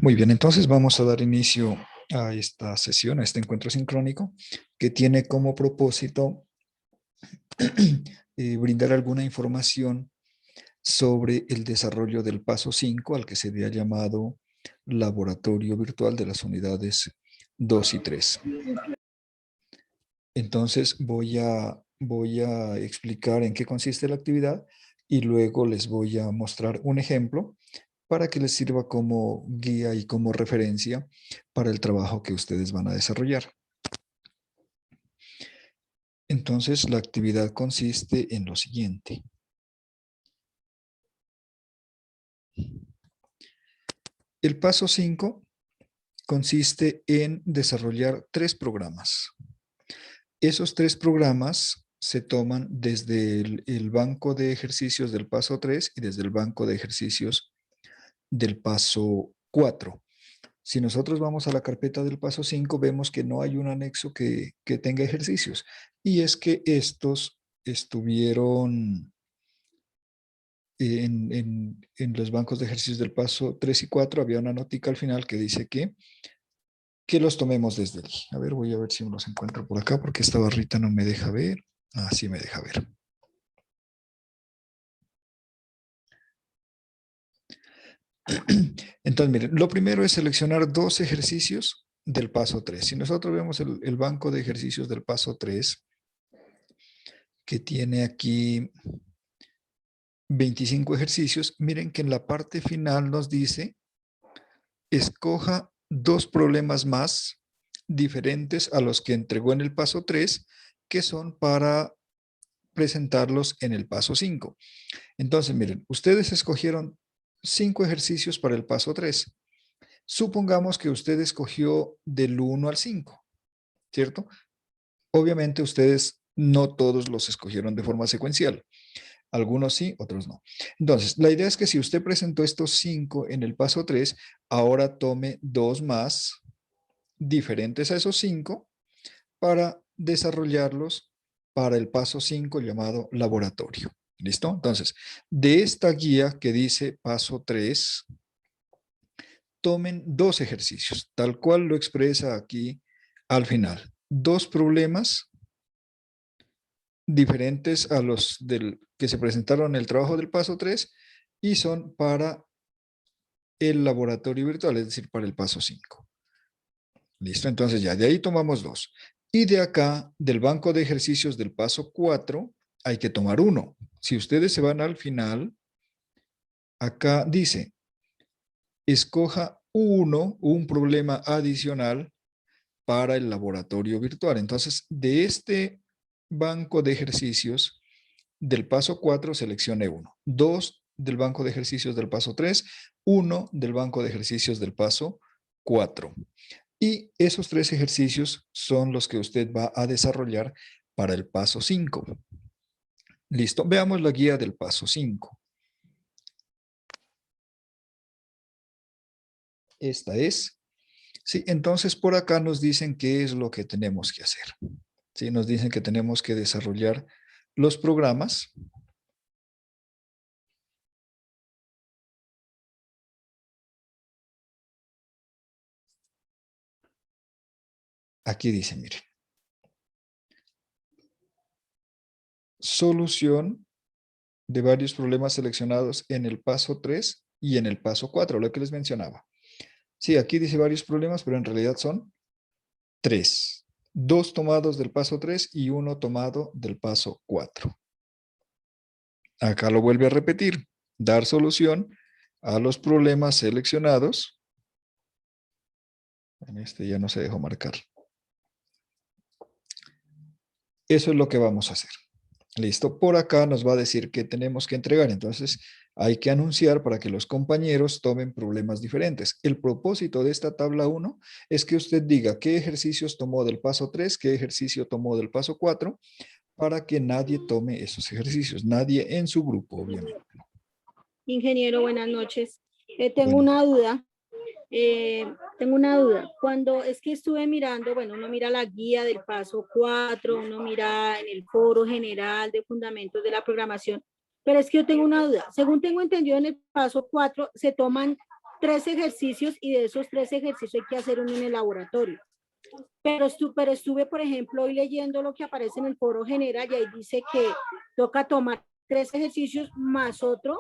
Muy bien, entonces vamos a dar inicio a esta sesión, a este encuentro sincrónico, que tiene como propósito brindar alguna información sobre el desarrollo del paso 5, al que se había llamado laboratorio virtual de las unidades 2 y 3. Entonces voy a explicar en qué consiste la actividad y luego les voy a mostrar un ejemplo para que les sirva como guía y como referencia para el trabajo que ustedes van a desarrollar. Entonces, la actividad consiste en lo siguiente. El paso 5 consiste en desarrollar 3 programas. Esos 3 programas se toman desde el banco de ejercicios del paso 3 y desde el banco de ejercicios del paso 4. Si nosotros vamos a la carpeta del paso 5, vemos que no hay un anexo que tenga ejercicios. Y es que estos estuvieron en los bancos de ejercicios del paso 3 y 4. Había una notica al final que dice que los tomemos desde allí. A ver, voy a ver si me los encuentro por acá, porque esta barrita no me deja ver. Ah, sí me deja ver. Entonces, miren, lo primero es seleccionar 2 ejercicios del paso 3. Si nosotros vemos el banco de ejercicios del paso 3, que tiene aquí 25 ejercicios, miren que en la parte final nos dice, escoja 2 problemas más diferentes a los que entregó en el paso 3, que son para presentarlos en el paso 5. Entonces, miren, ustedes escogieron 5 ejercicios para el paso 3. Supongamos que usted escogió del 1 al 5, ¿cierto? Obviamente ustedes no todos los escogieron de forma secuencial. Algunos sí, otros no. Entonces, la idea es que si usted presentó estos 5 en el paso 3, ahora tome 2 más diferentes a esos 5 para desarrollarlos para el paso 5 llamado laboratorio. ¿Listo? Entonces, de esta guía que dice paso 3, tomen 2 ejercicios, tal cual lo expresa aquí al final. 2 problemas diferentes a los que se presentaron en el trabajo del paso 3 y son para el laboratorio virtual, es decir, para el paso 5. Listo, entonces ya de ahí tomamos 2. Y de acá, del banco de ejercicios del paso 4, hay que tomar 1. Si ustedes se van al final, acá dice, escoja un problema adicional para el laboratorio virtual. Entonces, de este banco de ejercicios del paso 4, seleccione 1. 2 del banco de ejercicios del paso 3, 1 del banco de ejercicios del paso 4. Y esos 3 ejercicios son los que usted va a desarrollar para el paso 5. Listo, veamos la guía del paso 5. Esta es. Sí, entonces por acá nos dicen qué es lo que tenemos que hacer. Sí, nos dicen que tenemos que desarrollar los programas. Aquí dice, miren, solución de varios problemas seleccionados en el paso 3 y en el paso 4, lo que les mencionaba. Sí, aquí dice varios problemas, pero en realidad son 3. 2 tomados del paso 3 y 1 tomado del paso 4. Acá lo vuelve a repetir. Dar solución a los problemas seleccionados. En este ya no se dejó marcar. Eso es lo que vamos a hacer. Listo, por acá nos va a decir que tenemos que entregar. Entonces, hay que anunciar para que los compañeros tomen problemas diferentes. El propósito de esta tabla 1 es que usted diga qué ejercicios tomó del paso 3, qué ejercicio tomó del paso 4, para que nadie tome esos ejercicios. Nadie en su grupo, obviamente. Ingeniero, buenas noches. Tengo Bueno, una duda. Tengo una duda. Cuando es que estuve mirando, bueno, uno mira la guía del paso 4, uno mira en el foro general de fundamentos de la programación, pero es que yo tengo una duda. Según tengo entendido, en el paso 4 se toman 3 ejercicios y de esos 3 ejercicios hay que hacer uno en el laboratorio. Pero estuve, por ejemplo, hoy leyendo lo que aparece en el foro general y ahí dice que toca tomar 3 ejercicios más otro,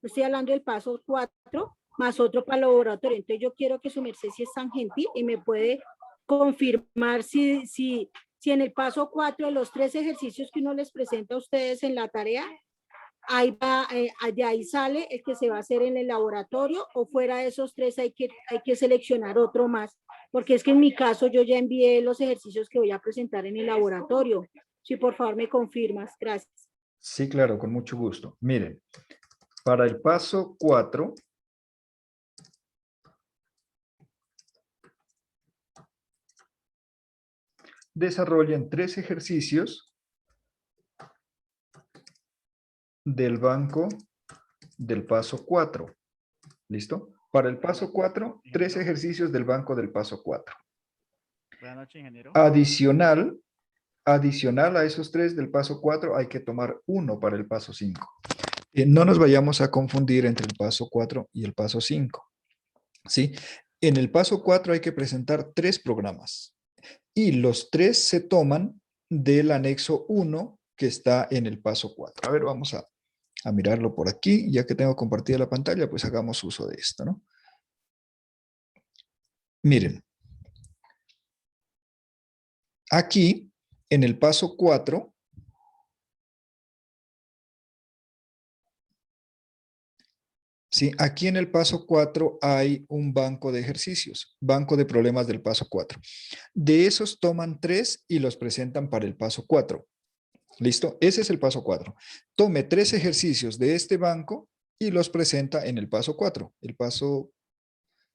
estoy hablando del paso 4, más otro para el laboratorio. Entonces yo quiero que su merced, si es tan gentil y me puede confirmar si en el paso 4 de los 3 ejercicios que uno les presenta a ustedes en la tarea, ahí va, de ahí sale el que se va a hacer en el laboratorio, o fuera de esos 3 hay que seleccionar otro más, porque es que en mi caso yo ya envié los ejercicios que voy a presentar en el laboratorio. Si por favor me confirmas, gracias. Sí, claro, con mucho gusto. Miren, para el paso 4, desarrollen 3 ejercicios del banco del paso 4. ¿Listo? Para el paso 4, 3 ejercicios del banco del paso 4. Buenas noches, ingeniero. Adicional a esos 3 del paso 4, hay que tomar uno para el paso 5. No nos vayamos a confundir entre el paso 4 y el paso 5. ¿Sí? En el paso 4 hay que presentar 3 programas y los 3 se toman del anexo 1 que está en el paso 4. A ver, vamos a mirarlo por aquí. Ya que tengo compartida la pantalla, pues hagamos uso de esto, ¿no? Miren. Aquí, en el paso 4, ¿sí? Aquí en el paso 4 hay un banco de ejercicios, banco de problemas del paso 4. De esos toman 3 y los presentan para el paso 4. ¿Listo? Ese es el paso 4. Tome 3 ejercicios de este banco y los presenta en el paso 4.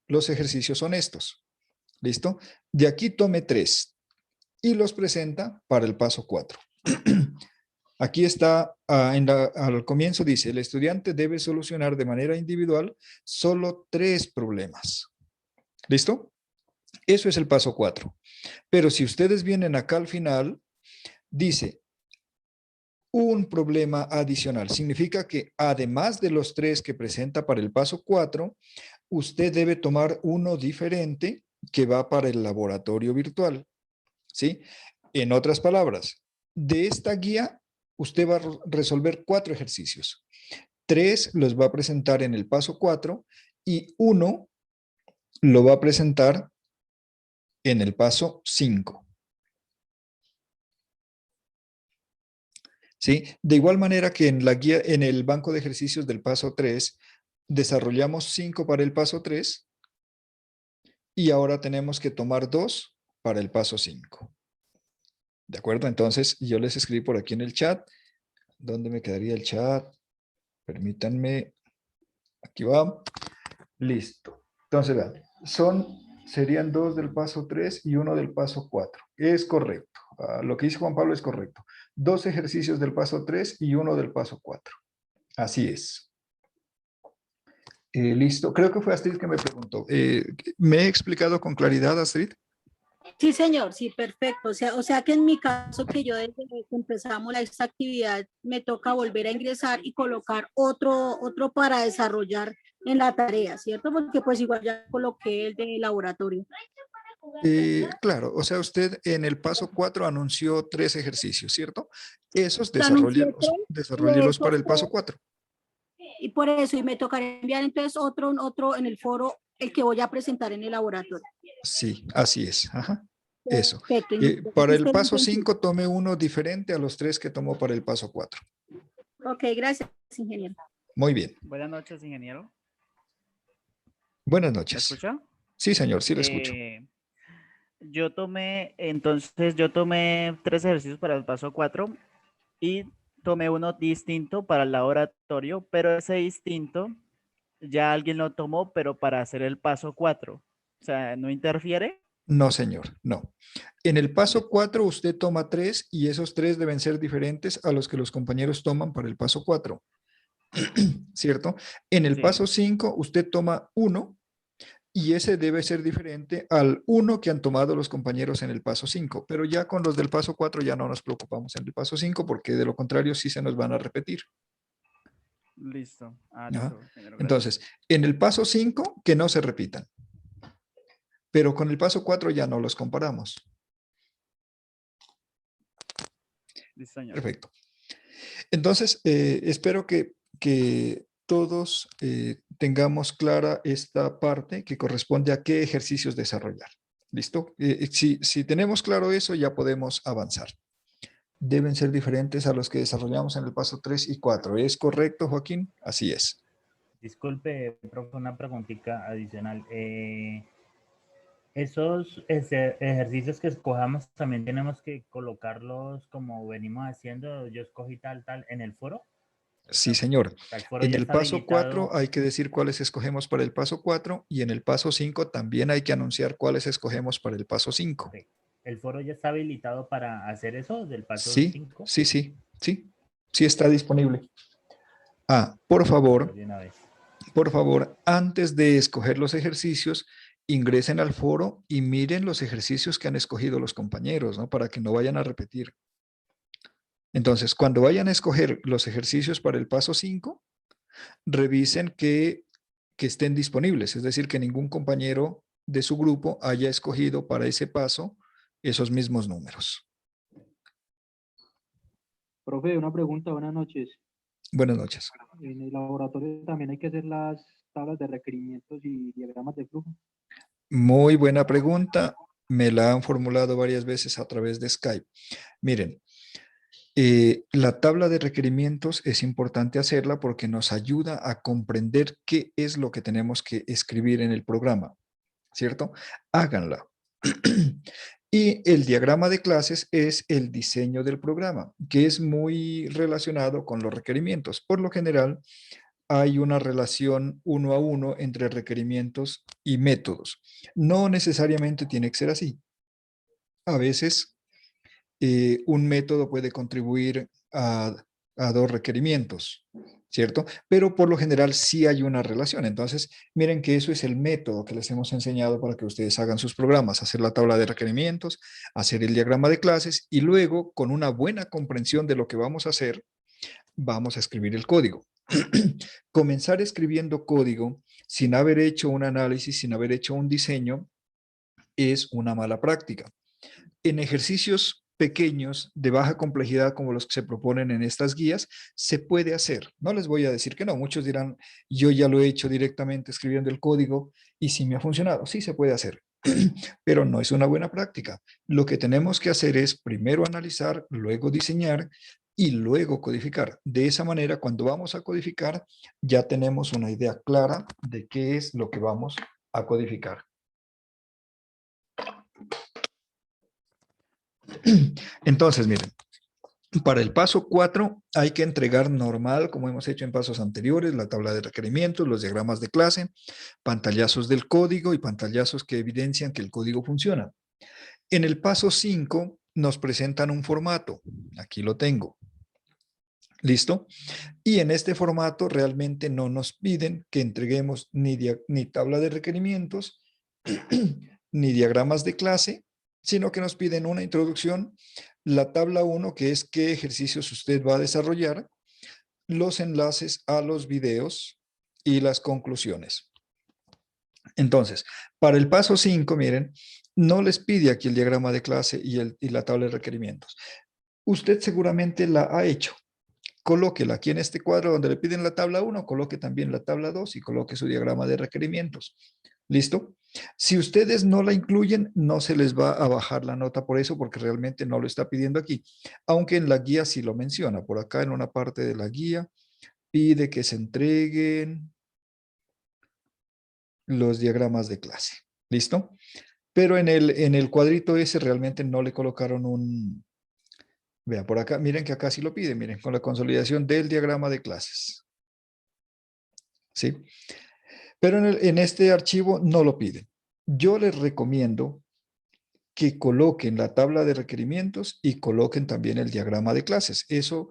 Los ejercicios son estos. ¿Listo? De aquí tome 3 y los presenta para el paso 4. Aquí está, al comienzo dice, el estudiante debe solucionar de manera individual solo 3 problemas. ¿Listo? Eso es el paso 4. Pero si ustedes vienen acá al final, dice, un problema adicional. Significa que además de los 3 que presenta para el paso 4, usted debe tomar uno diferente que va para el laboratorio virtual. ¿Sí? En otras palabras, de esta guía, usted va a resolver 4 ejercicios. 3 los va a presentar en el paso 4 y 1 lo va a presentar en el paso 5. ¿Sí? De igual manera que en la guía, en el banco de ejercicios del paso 3, desarrollamos 5 para el paso 3 y ahora tenemos que tomar 2 para el paso 5. ¿De acuerdo? Entonces, yo les escribí por aquí en el chat. ¿Dónde me quedaría el chat? Permítanme. Aquí va. Listo. Entonces, vean, serían 2 del paso 3 y 1 del paso 4. Es correcto. Lo que dice Juan Pablo es correcto. 2 ejercicios del paso 3 y 1 del paso 4. Así es. Listo. Creo que fue Astrid que me preguntó. ¿Me he explicado con claridad, Astrid? Sí, señor, sí, perfecto. O sea que en mi caso, que yo desde que empezamos esta actividad, me toca volver a ingresar y colocar otro para desarrollar en la tarea, ¿cierto? Porque pues igual ya coloqué el de laboratorio. Claro, o sea, usted en el paso 4 anunció 3 ejercicios, ¿cierto? Esos Anuncié tres, y de desarrollelos para esos el paso tres, 4. y por eso, y me tocará enviar entonces otro en el foro, el que voy a presentar en el laboratorio. Sí, así es. Ajá. Eso. Perfecto. Para el Usted lo paso entendió. 5 tome uno diferente a los 3 que tomó para el paso 4. Ok, gracias, ingeniero. Muy bien. Buenas noches, ingeniero. Buenas ¿Me noches. escucha? Sí, señor, sí le escucho. Yo tomé 3 ejercicios para el paso 4 y tomé uno distinto para el laboratorio, pero ese distinto ya alguien lo tomó, pero para hacer el paso 4. O sea, ¿no interfiere? No, señor, no. En el paso Listo. 4 usted toma 3 y esos 3 deben ser diferentes a los que los compañeros toman para el paso 4. ¿Cierto? En el Sí. paso 5 usted toma 1 y ese debe ser diferente al 1 que han tomado los compañeros en el paso 5. Pero ya con los del paso 4 ya no nos preocupamos en el paso 5 porque de lo contrario sí se nos van a repetir. Listo. Ah, Ajá. listo, ingeniero, gracias. Entonces, en el paso 5, que no se repitan. Pero con el paso 4 ya no los comparamos. Listo, señor. Perfecto. Entonces, espero que todos tengamos clara esta parte que corresponde a qué ejercicios desarrollar. ¿Listo? Si tenemos claro eso, ya podemos avanzar. Deben ser diferentes a los que desarrollamos en el paso 3 y 4. ¿Es correcto, Joaquín? Así es. Disculpe, profe, una preguntita adicional. Esos ejercicios que escojamos también tenemos que colocarlos como venimos haciendo. Yo escogí tal, tal en el foro. Sí, señor. El foro En ya el está paso 4 habilitado. hay que decir cuáles escogemos para el paso 4 y en el paso 5 también hay que anunciar cuáles escogemos para el paso 5. Ok. El foro ya está habilitado para hacer eso del paso Sí, 5. sí, sí, sí, sí está disponible. Por favor, De una vez. antes de escoger los ejercicios, ingresen al foro y miren los ejercicios que han escogido los compañeros, ¿no? Para que no vayan a repetir. Entonces, cuando vayan a escoger los ejercicios para el paso 5, revisen que estén disponibles, es decir, que ningún compañero de su grupo haya escogido para ese paso esos mismos números. Profe, una pregunta, buenas noches. Buenas noches. En el laboratorio también hay que hacer las tablas de requerimientos y diagramas de flujo. Muy buena pregunta. Me la han formulado varias veces a través de Skype. Miren, la tabla de requerimientos es importante hacerla porque nos ayuda a comprender qué es lo que tenemos que escribir en el programa, ¿cierto? Háganla. Y el diagrama de clases es el diseño del programa, que es muy relacionado con los requerimientos. Por lo general, hay una relación 1 a 1 entre requerimientos y métodos. No necesariamente tiene que ser así. A veces un método puede contribuir a dos requerimientos, ¿cierto? Pero por lo general sí hay una relación. Entonces, miren que eso es el método que les hemos enseñado para que ustedes hagan sus programas, hacer la tabla de requerimientos, hacer el diagrama de clases y luego, con una buena comprensión de lo que vamos a hacer, vamos a escribir el código. Comenzar escribiendo código sin haber hecho un análisis, sin haber hecho un diseño, es una mala práctica. En ejercicios pequeños de baja complejidad como los que se proponen en estas guías, se puede hacer. No les voy a decir que no. Muchos dirán, yo ya lo he hecho directamente escribiendo el código y sí me ha funcionado. Sí se puede hacer, pero no es una buena práctica. Lo que tenemos que hacer es primero analizar, luego diseñar y luego codificar. De esa manera, cuando vamos a codificar, ya tenemos una idea clara de qué es lo que vamos a codificar. Entonces, miren, para el paso 4 hay que entregar normal, como hemos hecho en pasos anteriores, la tabla de requerimientos, los diagramas de clase, pantallazos del código y pantallazos que evidencian que el código funciona. En el paso 5 nos presentan un formato. Aquí lo tengo. ¿Listo? Y en este formato realmente no nos piden que entreguemos ni tabla de requerimientos, ni diagramas de clase, sino que nos piden una introducción, la tabla 1, que es qué ejercicios usted va a desarrollar, los enlaces a los videos y las conclusiones. Entonces, para el paso 5, miren, no les pide aquí el diagrama de clase y la tabla de requerimientos. Usted seguramente la ha hecho. Colóquela aquí en este cuadro donde le piden la tabla 1, coloque también la tabla 2 y coloque su diagrama de requerimientos. ¿Listo? Si ustedes no la incluyen, no se les va a bajar la nota por eso, porque realmente no lo está pidiendo aquí. Aunque en la guía sí lo menciona. Por acá en una parte de la guía pide que se entreguen los diagramas de clase. ¿Listo? Pero en el cuadrito ese realmente no le colocaron un... Vean, por acá, miren que acá sí lo pide, miren, con la consolidación del diagrama de clases. ¿Sí? Pero en este archivo no lo piden. Yo les recomiendo que coloquen la tabla de requerimientos y coloquen también el diagrama de clases. Eso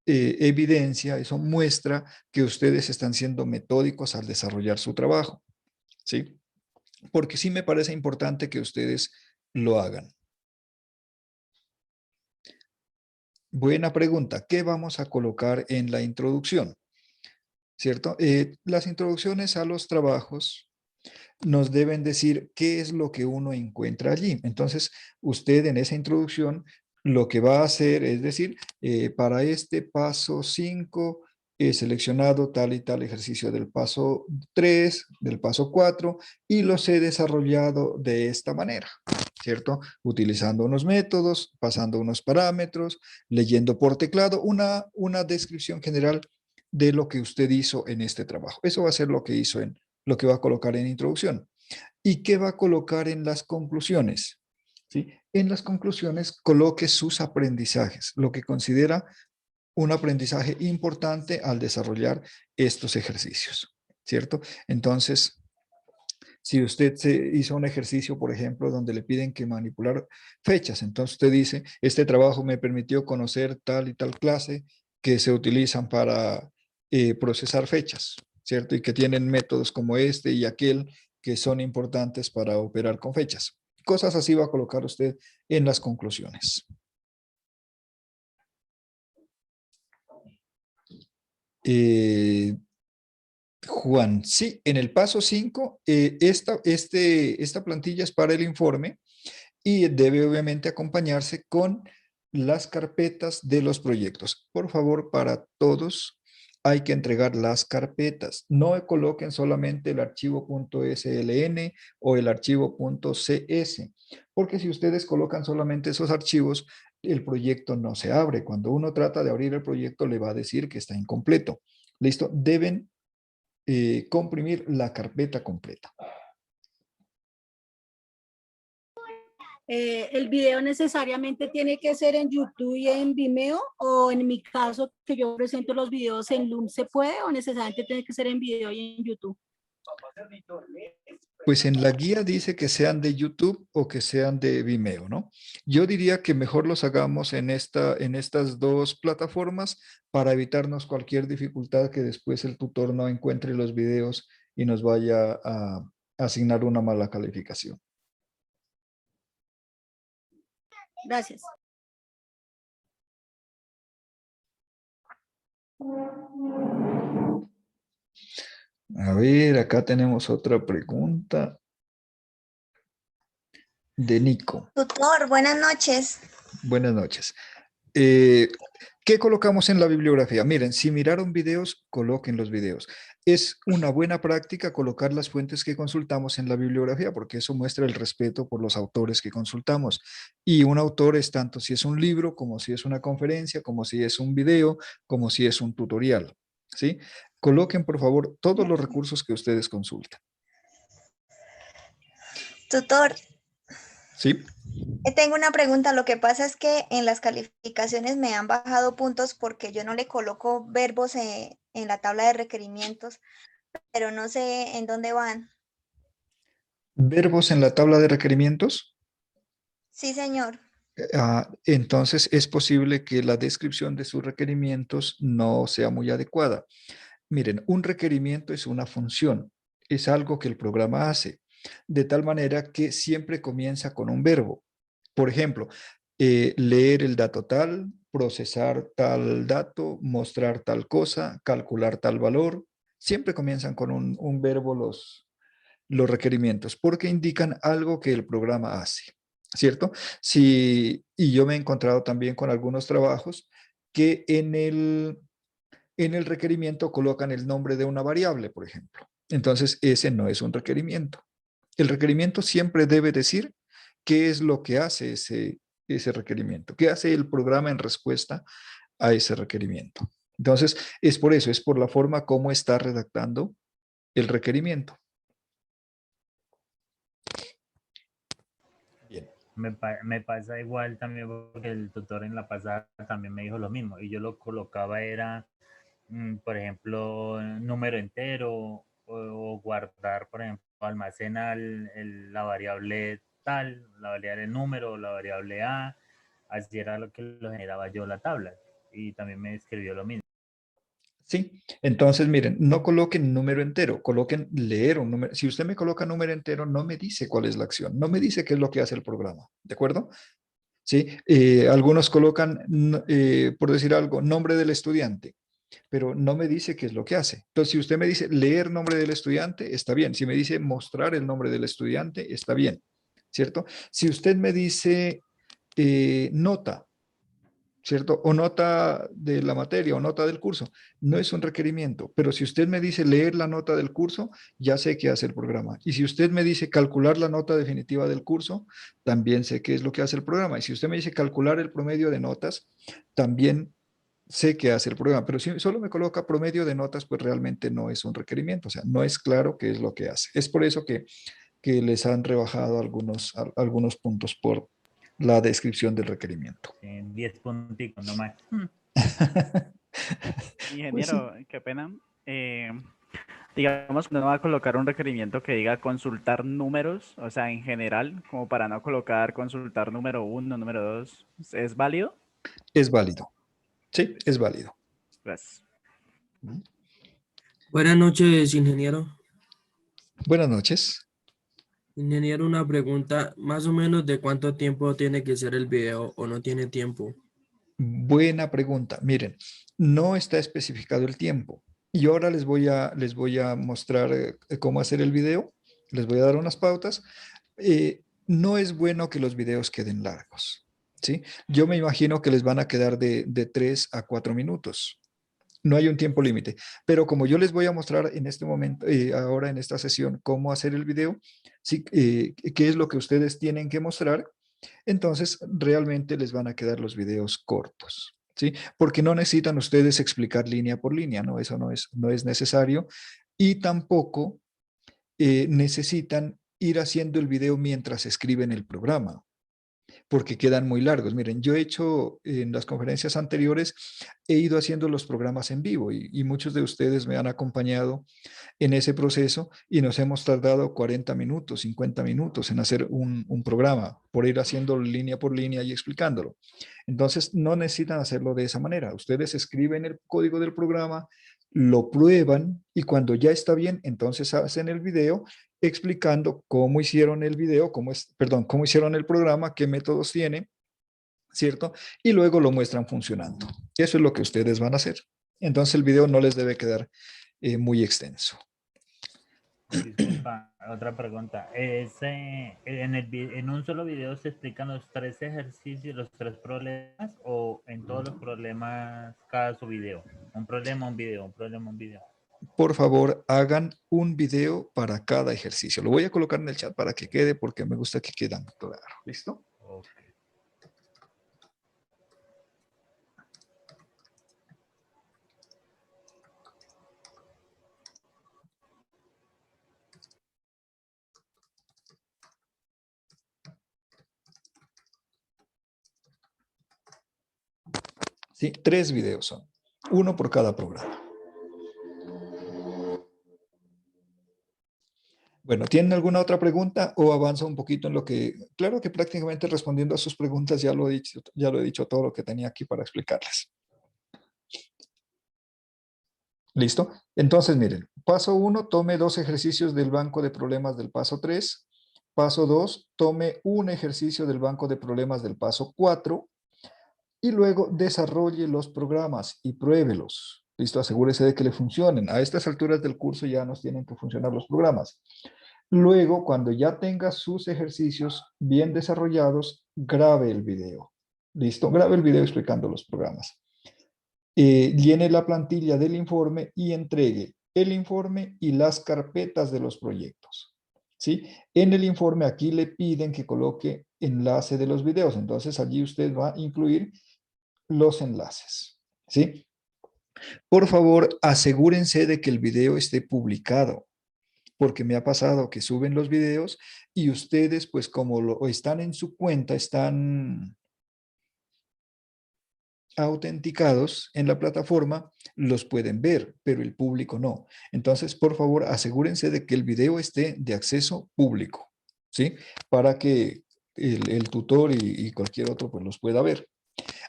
evidencia, eso muestra que ustedes están siendo metódicos al desarrollar su trabajo. ¿Sí? Porque sí me parece importante que ustedes lo hagan. Buena pregunta. ¿Qué vamos a colocar en la introducción? ¿cierto? Las introducciones a los trabajos nos deben decir qué es lo que uno encuentra allí. Entonces, usted en esa introducción lo que va a hacer es decir, para este paso 5 he seleccionado tal y tal ejercicio del paso 3, del paso 4 y los he desarrollado de esta manera, ¿cierto? Utilizando unos métodos, pasando unos parámetros, leyendo por teclado, una descripción general de lo que usted hizo en este trabajo. Eso va a ser lo que hizo en lo que va a colocar en introducción. ¿Y qué va a colocar en las conclusiones? ¿Sí? En las conclusiones coloque sus aprendizajes, lo que considera un aprendizaje importante al desarrollar estos ejercicios, ¿cierto? Entonces, si usted se hizo un ejercicio, por ejemplo, donde le piden que manipular fechas, entonces usted dice, este trabajo me permitió conocer tal y tal clase que se utilizan para procesar fechas, ¿cierto? Y que tienen métodos como este y aquel que son importantes para operar con fechas. Cosas así va a colocar usted en las conclusiones. Juan, sí, en el paso 5, esta plantilla es para el informe y debe obviamente acompañarse con las carpetas de los proyectos. Por favor, para todos hay que entregar las carpetas. No coloquen solamente el archivo .sln o el archivo .cs, porque si ustedes colocan solamente esos archivos, el proyecto no se abre. Cuando uno trata de abrir el proyecto, le va a decir que está incompleto. ¿Listo? Deben comprimir la carpeta completa. ¿El video necesariamente tiene que ser en YouTube y en Vimeo? ¿O en mi caso, que yo presento los videos en Loom, se puede? ¿O necesariamente tiene que ser en video y en YouTube? Pues en la guía dice que sean de YouTube o que sean de Vimeo, ¿no? Yo diría que mejor los hagamos en estas dos plataformas para evitarnos cualquier dificultad que después el tutor no encuentre los videos y nos vaya a asignar una mala calificación. Gracias. A ver, acá tenemos otra pregunta de Nico. Tutor, buenas noches. Buenas noches. ¿Qué colocamos en la bibliografía? Miren, si miraron videos, coloquen los videos. Es una buena práctica colocar las fuentes que consultamos en la bibliografía, porque eso muestra el respeto por los autores que consultamos. Y un autor es tanto si es un libro, como si es una conferencia, como si es un video, como si es un tutorial, ¿sí? Coloquen, por favor, todos los recursos que ustedes consultan. Tutor, ¿Sí? tengo una pregunta. Lo que pasa es que en las calificaciones me han bajado puntos porque yo no le coloco verbos en la tabla de requerimientos, pero no sé en dónde van. Verbos en la tabla de requerimientos. Sí, señor. Entonces es posible que la descripción de sus requerimientos no sea muy adecuada. Miren, un requerimiento es una función, es algo que el programa hace, de tal manera que siempre comienza con un verbo. Por ejemplo, leer el dato tal, procesar tal dato, mostrar tal cosa, calcular tal valor. Siempre comienzan con un verbo los requerimientos, porque indican algo que el programa hace, ¿cierto? Sí, y yo me he encontrado también con algunos trabajos que en el requerimiento colocan el nombre de una variable, por ejemplo. Entonces, ese no es un requerimiento. El requerimiento siempre debe decir qué es lo que hace ese requerimiento, qué hace el programa en respuesta a ese requerimiento. Entonces, es por eso, es por la forma como está redactando el requerimiento. Bien. Me pasa igual también porque el tutor en la pasada también me dijo lo mismo y yo lo colocaba era, por ejemplo, número entero o guardar, por ejemplo, almacena la variable tal, la variable número, la variable A, así era lo que lo generaba yo la tabla y también me escribió lo mismo. Sí, entonces miren, no coloquen número entero, coloquen leer un número. Si usted me coloca número entero, no me dice cuál es la acción, no me dice qué es lo que hace el programa, ¿de acuerdo? Sí, algunos colocan, por decir algo, nombre del estudiante. pero no me dice qué es lo que hace. Entonces, si usted me dice leer nombre del estudiante, está bien. Si me dice mostrar el nombre del estudiante, está bien, ¿cierto? Si usted me dice nota, ¿cierto? O nota de la materia o nota del curso, no es un requerimiento, pero si usted me dice leer la nota del curso, ya sé qué hace el programa. Y si usted me dice calcular la nota definitiva del curso, también sé qué es lo que hace el programa. Y si usted me dice calcular el promedio de notas, también sé qué hace el programa, pero si solo me coloca promedio de notas, pues realmente no es un requerimiento, o sea, no es claro qué es lo que hace. Es por eso que les han rebajado algunos puntos por la descripción del requerimiento. 10 punticos nomás. Pues sí, Ingeniero, qué pena. Digamos que uno va a colocar un requerimiento que diga consultar números, o sea, en general, como para no colocar consultar número 1, número 2. ¿Es válido? es válido. Sí, es válido. Gracias. Buenas noches, ingeniero. Buenas noches. Ingeniero, una pregunta, más o menos de cuánto tiempo tiene que ser el video o no tiene tiempo. Buena pregunta. Miren, no está especificado el tiempo. Y ahora les voy a mostrar cómo hacer el video. Les voy a dar unas pautas. No es bueno que los videos queden largos, ¿sí? Yo me imagino que les van a quedar de 3 a 4 minutos. No hay un tiempo límite. Pero como yo les voy a mostrar en este momento, ahora en esta sesión, cómo hacer el video, sí, qué es lo que ustedes tienen que mostrar, entonces realmente les van a quedar los videos cortos, ¿sí? Porque no necesitan ustedes explicar línea por línea, ¿no? Eso no es necesario. Y tampoco necesitan ir haciendo el video mientras escriben el programa, porque quedan muy largos. Miren, yo he hecho en las conferencias anteriores, he ido haciendo los programas en vivo y muchos de ustedes me han acompañado en ese proceso y nos hemos tardado 40 minutos, 50 minutos en hacer un programa, por ir haciendo línea por línea y explicándolo. Entonces, no necesitan hacerlo de esa manera. Ustedes escriben el código del programa, lo prueban y cuando ya está bien, entonces hacen el video explicando cómo hicieron el video, perdón, cómo hicieron el programa, qué métodos tiene, ¿cierto? Y luego lo muestran funcionando. Eso es lo que ustedes van a hacer. Entonces el video no les debe quedar muy extenso. Disculpa, otra pregunta. ¿En un solo video se explican los 3 ejercicios, los 3 problemas o en todos los problemas cada su video? Un problema, un video, un problema, un video. Por favor, hagan un video para cada ejercicio. Lo voy a colocar en el chat para que quede porque me gusta que quedan claro. ¿Listo? Ok. Sí, 3 videos son. Uno por cada programa. Bueno, ¿tienen alguna otra pregunta o avanza un poquito en lo que... Claro que prácticamente respondiendo a sus preguntas ya lo he dicho todo lo que tenía aquí para explicarles. ¿Listo? Entonces, miren, paso 1, tome 2 ejercicios del banco de problemas del paso 3. Paso 2, tome un ejercicio del banco de problemas del paso 4. Y luego desarrolle los programas y pruébelos. ¿Listo? Asegúrese de que le funcionen. A estas alturas del curso ya nos tienen que funcionar los programas. Luego, cuando ya tenga sus ejercicios bien desarrollados, grabe el video. ¿Listo? Grabe el video explicando los programas. Llene la plantilla del informe y entregue el informe y las carpetas de los proyectos. ¿Sí? En el informe aquí le piden que coloque enlace de los videos. Entonces allí usted va a incluir los enlaces. ¿Sí? Por favor, asegúrense de que el video esté publicado, porque me ha pasado que suben los videos y ustedes, pues como están en su cuenta, están autenticados en la plataforma, los pueden ver, pero el público no. Entonces, por favor, asegúrense de que el video esté de acceso público, ¿sí? Para que el tutor y cualquier otro pues los pueda ver.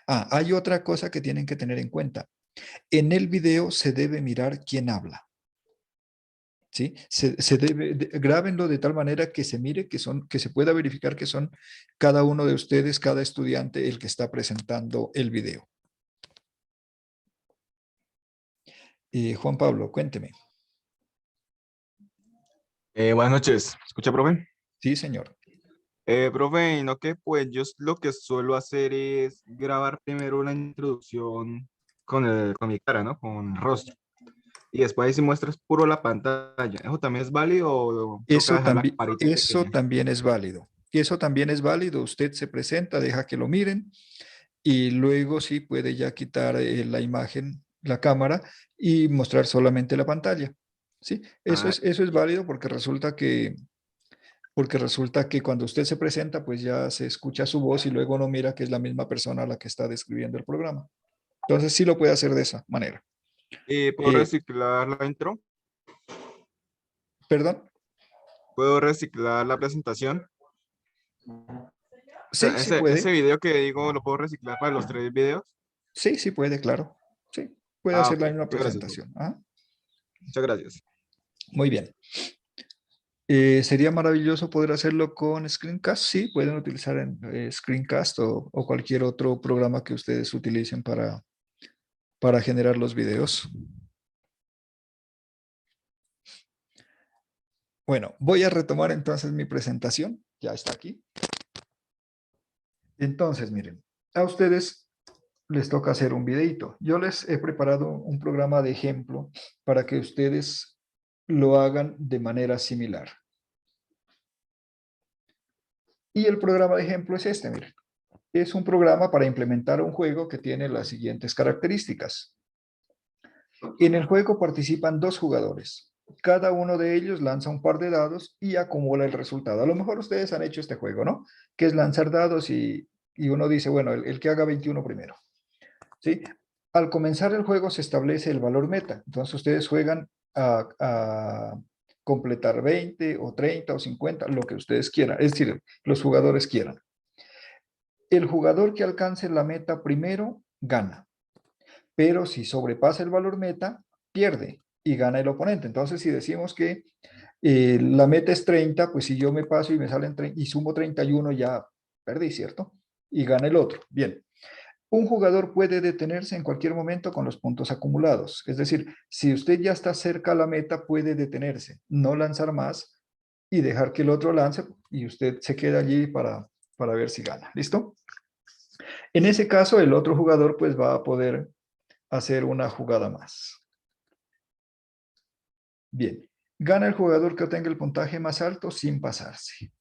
Ah, hay otra cosa que tienen que tener en cuenta. En el video se debe mirar quién habla. ¿Sí? Grábenlo de tal manera que se mire que se pueda verificar que son cada uno de ustedes, cada estudiante, el que está presentando el video. Juan Pablo, cuénteme. Buenas noches. ¿Escucha, profe? Sí, señor. Profe, no que pues lo que suelo hacer es grabar primero una introducción con mi cara, ¿no? Con el rostro. Y después ahí si muestras puro la pantalla. ¿Eso también es válido o toca dejar la carita Eso pequeña? también es válido. Y eso también es válido. Usted se presenta, deja que lo miren y luego sí puede ya quitar la imagen, la cámara y mostrar solamente la pantalla. ¿Sí? Ah, Eso es válido porque resulta que cuando usted se presenta, pues ya se escucha su voz y luego no mira que es la misma persona la que está describiendo el programa. Entonces sí lo puede hacer de esa manera. ¿puedo Eh, reciclar la intro? ¿Perdón? ¿Puedo reciclar la presentación? O Sí, sea, sí ese puede. video que digo, ¿lo puedo reciclar para los 3 videos? Sí, sí puede, claro. Sí, puede Ah, hacer ok. la misma Muchas gracias, profe. presentación. Ah, Muchas gracias. muy bien. Sería maravilloso poder hacerlo con Screencast. Sí, pueden utilizar Screencast o cualquier otro programa que ustedes utilicen para generar los videos. Bueno, voy a retomar entonces mi presentación. Ya está aquí. Entonces, miren, a ustedes les toca hacer un videito. Yo les he preparado un programa de ejemplo para que ustedes lo hagan de manera similar. Y el programa de ejemplo es este, miren. Es un programa para implementar un juego que tiene las siguientes características. En el juego participan 2 jugadores. Cada uno de ellos lanza un par de dados y acumula el resultado. A lo mejor ustedes han hecho este juego, ¿no? Que es lanzar dados y uno dice, bueno, el que haga 21 primero. ¿Sí? Al comenzar el juego se establece el valor meta. Entonces ustedes juegan a completar 20 o 30 o 50, lo que ustedes quieran. Es decir, los jugadores quieran. El jugador que alcance la meta primero gana, pero si sobrepasa el valor meta, pierde y gana el oponente. Entonces, si decimos que la meta es 30, pues si yo me paso y me salen 30, y sumo 31, ya perdí, ¿cierto? Y gana el otro. Bien. Un jugador puede detenerse en cualquier momento con los puntos acumulados. Es decir, si usted ya está cerca a la meta, puede detenerse, no lanzar más y dejar que el otro lance y usted se queda allí para ver si gana. ¿Listo? En ese caso, el otro jugador pues va a poder hacer una jugada más. Bien, gana el jugador que obtenga el puntaje más alto sin pasarse.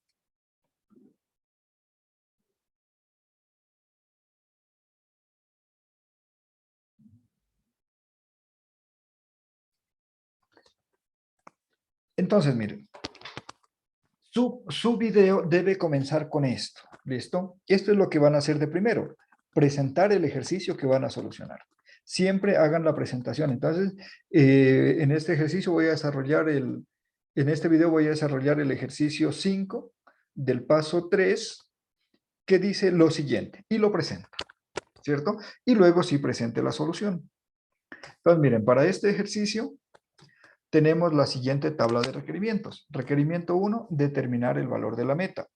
Entonces, miren, su video debe comenzar con esto. ¿Listo? Esto es lo que van a hacer de primero. Presentar el ejercicio que van a solucionar. Siempre hagan la presentación. Entonces, en este ejercicio voy a desarrollar en este video voy a desarrollar el ejercicio 5 del paso 3 que dice lo siguiente y lo presenta, ¿cierto? Y luego sí presente la solución. Entonces, miren, para este ejercicio tenemos la siguiente tabla de requerimientos. Requerimiento 1, determinar el valor de la meta.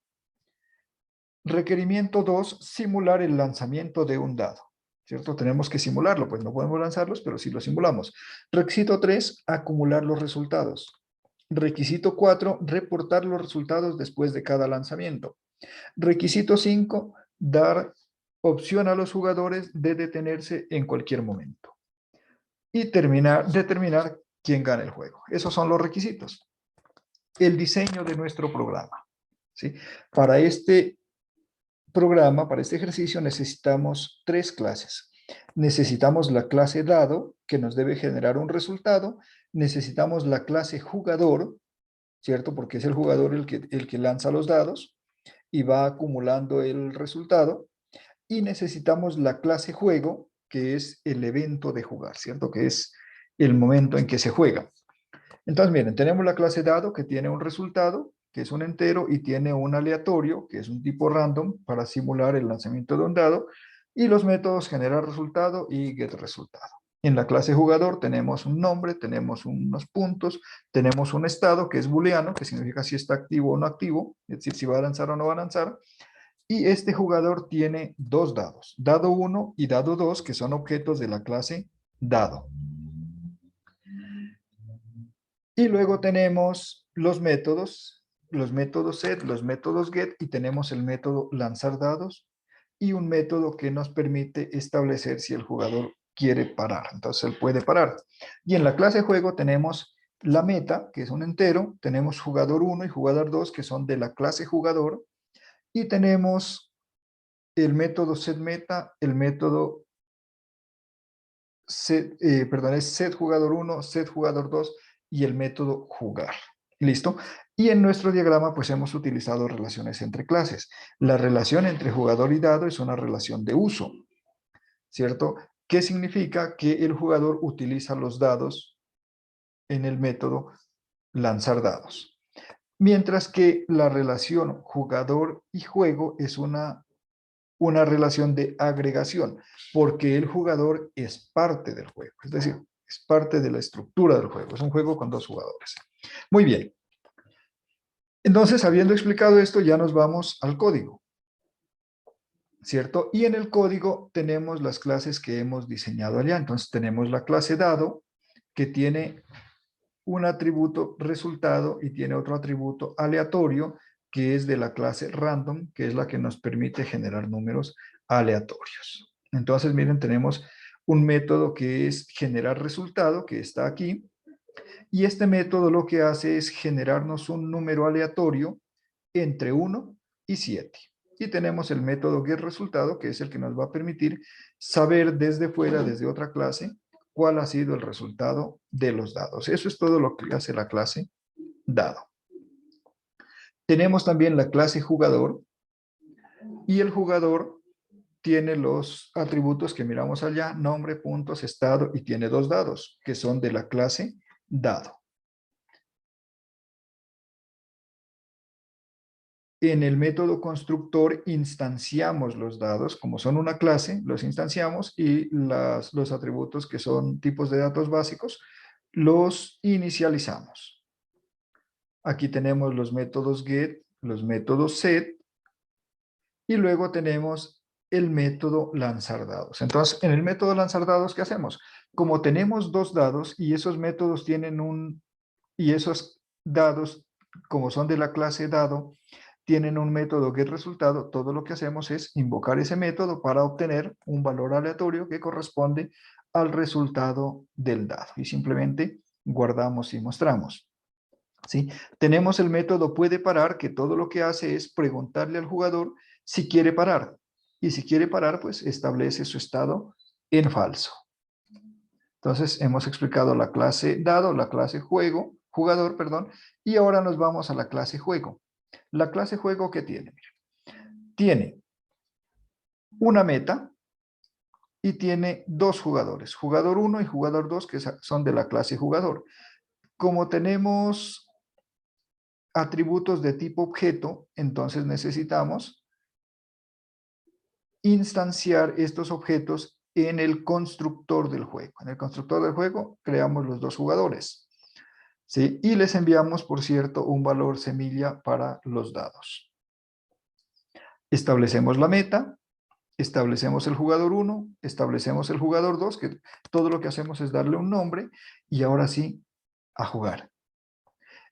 Requerimiento 2, simular el lanzamiento de un dado. ¿Cierto? Tenemos que simularlo, pues no podemos lanzarlos, pero sí lo simulamos. Requisito 3, acumular los resultados. Requisito 4, reportar los resultados después de cada lanzamiento. Requisito 5, dar opción a los jugadores de detenerse en cualquier momento. Y determinar quién gana el juego. Esos son los requisitos. El diseño de nuestro programa. ¿Sí? Para este programa, para este ejercicio, necesitamos 3 clases. Necesitamos la clase dado, que nos debe generar un resultado. Necesitamos la clase jugador, ¿cierto? Porque es el jugador el que lanza los dados y va acumulando el resultado. Y necesitamos la clase juego, que es el evento de jugar, ¿cierto? Que es el momento en que se juega. Entonces, miren, tenemos la clase dado que tiene un resultado, que es un entero, y tiene un aleatorio, que es un tipo random, para simular el lanzamiento de un dado, y los métodos generar resultado y get resultado. En la clase jugador tenemos un nombre, tenemos unos puntos, tenemos un estado, que es booleano, que significa si está activo o no activo, es decir, si va a lanzar o no va a lanzar, y este jugador tiene 2 dados, dado 1 y dado 2, que son objetos de la clase dado. Y luego tenemos los métodos set, los métodos get, y tenemos el método lanzar dados y un método que nos permite establecer si el jugador quiere parar. Entonces él puede parar. Y en la clase juego tenemos la meta, que es un entero, tenemos jugador 1 y jugador 2, que son de la clase jugador, y tenemos el método setMeta, el método es set jugador 1, set jugador 2 y el método jugar. ¿Listo? Y en nuestro diagrama pues hemos utilizado relaciones entre clases. La relación entre jugador y dado es una relación de uso, ¿cierto? ¿Qué significa? Que el jugador utiliza los dados en el método lanzar dados. Mientras que la relación jugador y juego es una relación de agregación, porque el jugador es parte del juego, es decir, es parte de la estructura del juego. Es un juego con dos jugadores. Muy bien. Entonces, habiendo explicado esto, ya nos vamos al código, ¿cierto? Y en el código tenemos las clases que hemos diseñado allá. Entonces, tenemos la clase dado, que tiene un atributo resultado y tiene otro atributo aleatorio, que es de la clase random, que es la que nos permite generar números aleatorios. Entonces, miren, tenemos un método que es generar resultado, que está aquí, y este método lo que hace es generarnos un número aleatorio entre 1 y 7. Y tenemos el método getResultado, que es el que nos va a permitir saber desde fuera, desde otra clase, cuál ha sido el resultado de los dados. Eso es todo lo que hace la clase dado. Tenemos también la clase jugador, y el jugador tiene los atributos que miramos allá, nombre, puntos, estado, y tiene dos dados, que son de la clase dado. En el método constructor instanciamos los dados, como son una clase, los instanciamos, y los atributos que son tipos de datos básicos, los inicializamos. Aquí tenemos los métodos get, los métodos set, y luego tenemos el método lanzar dados. Entonces, en el método lanzar dados, ¿qué hacemos? Como tenemos dos dados y esos métodos tienen y esos dados, como son de la clase dado, tienen un método getResultado, todo lo que hacemos es invocar ese método para obtener un valor aleatorio que corresponde al resultado del dado. Y simplemente guardamos y mostramos. ¿Sí? Tenemos el método puede parar, que todo lo que hace es preguntarle al jugador si quiere parar. Y si quiere parar, pues establece su estado en falso. Entonces, hemos explicado la clase dado, la clase jugador, perdón, y ahora nos vamos a la clase juego. La clase juego, ¿qué tiene? Tiene una meta y tiene dos jugadores, jugador 1 y jugador 2, que son de la clase jugador. Como tenemos atributos de tipo objeto, entonces necesitamos instanciar estos objetos en el constructor del juego. En el constructor del juego creamos los dos jugadores, ¿sí? Y les enviamos, por cierto, un valor semilla para los dados. Establecemos la meta, establecemos el jugador 1, establecemos el jugador 2, que todo lo que hacemos es darle un nombre, y ahora sí, a jugar.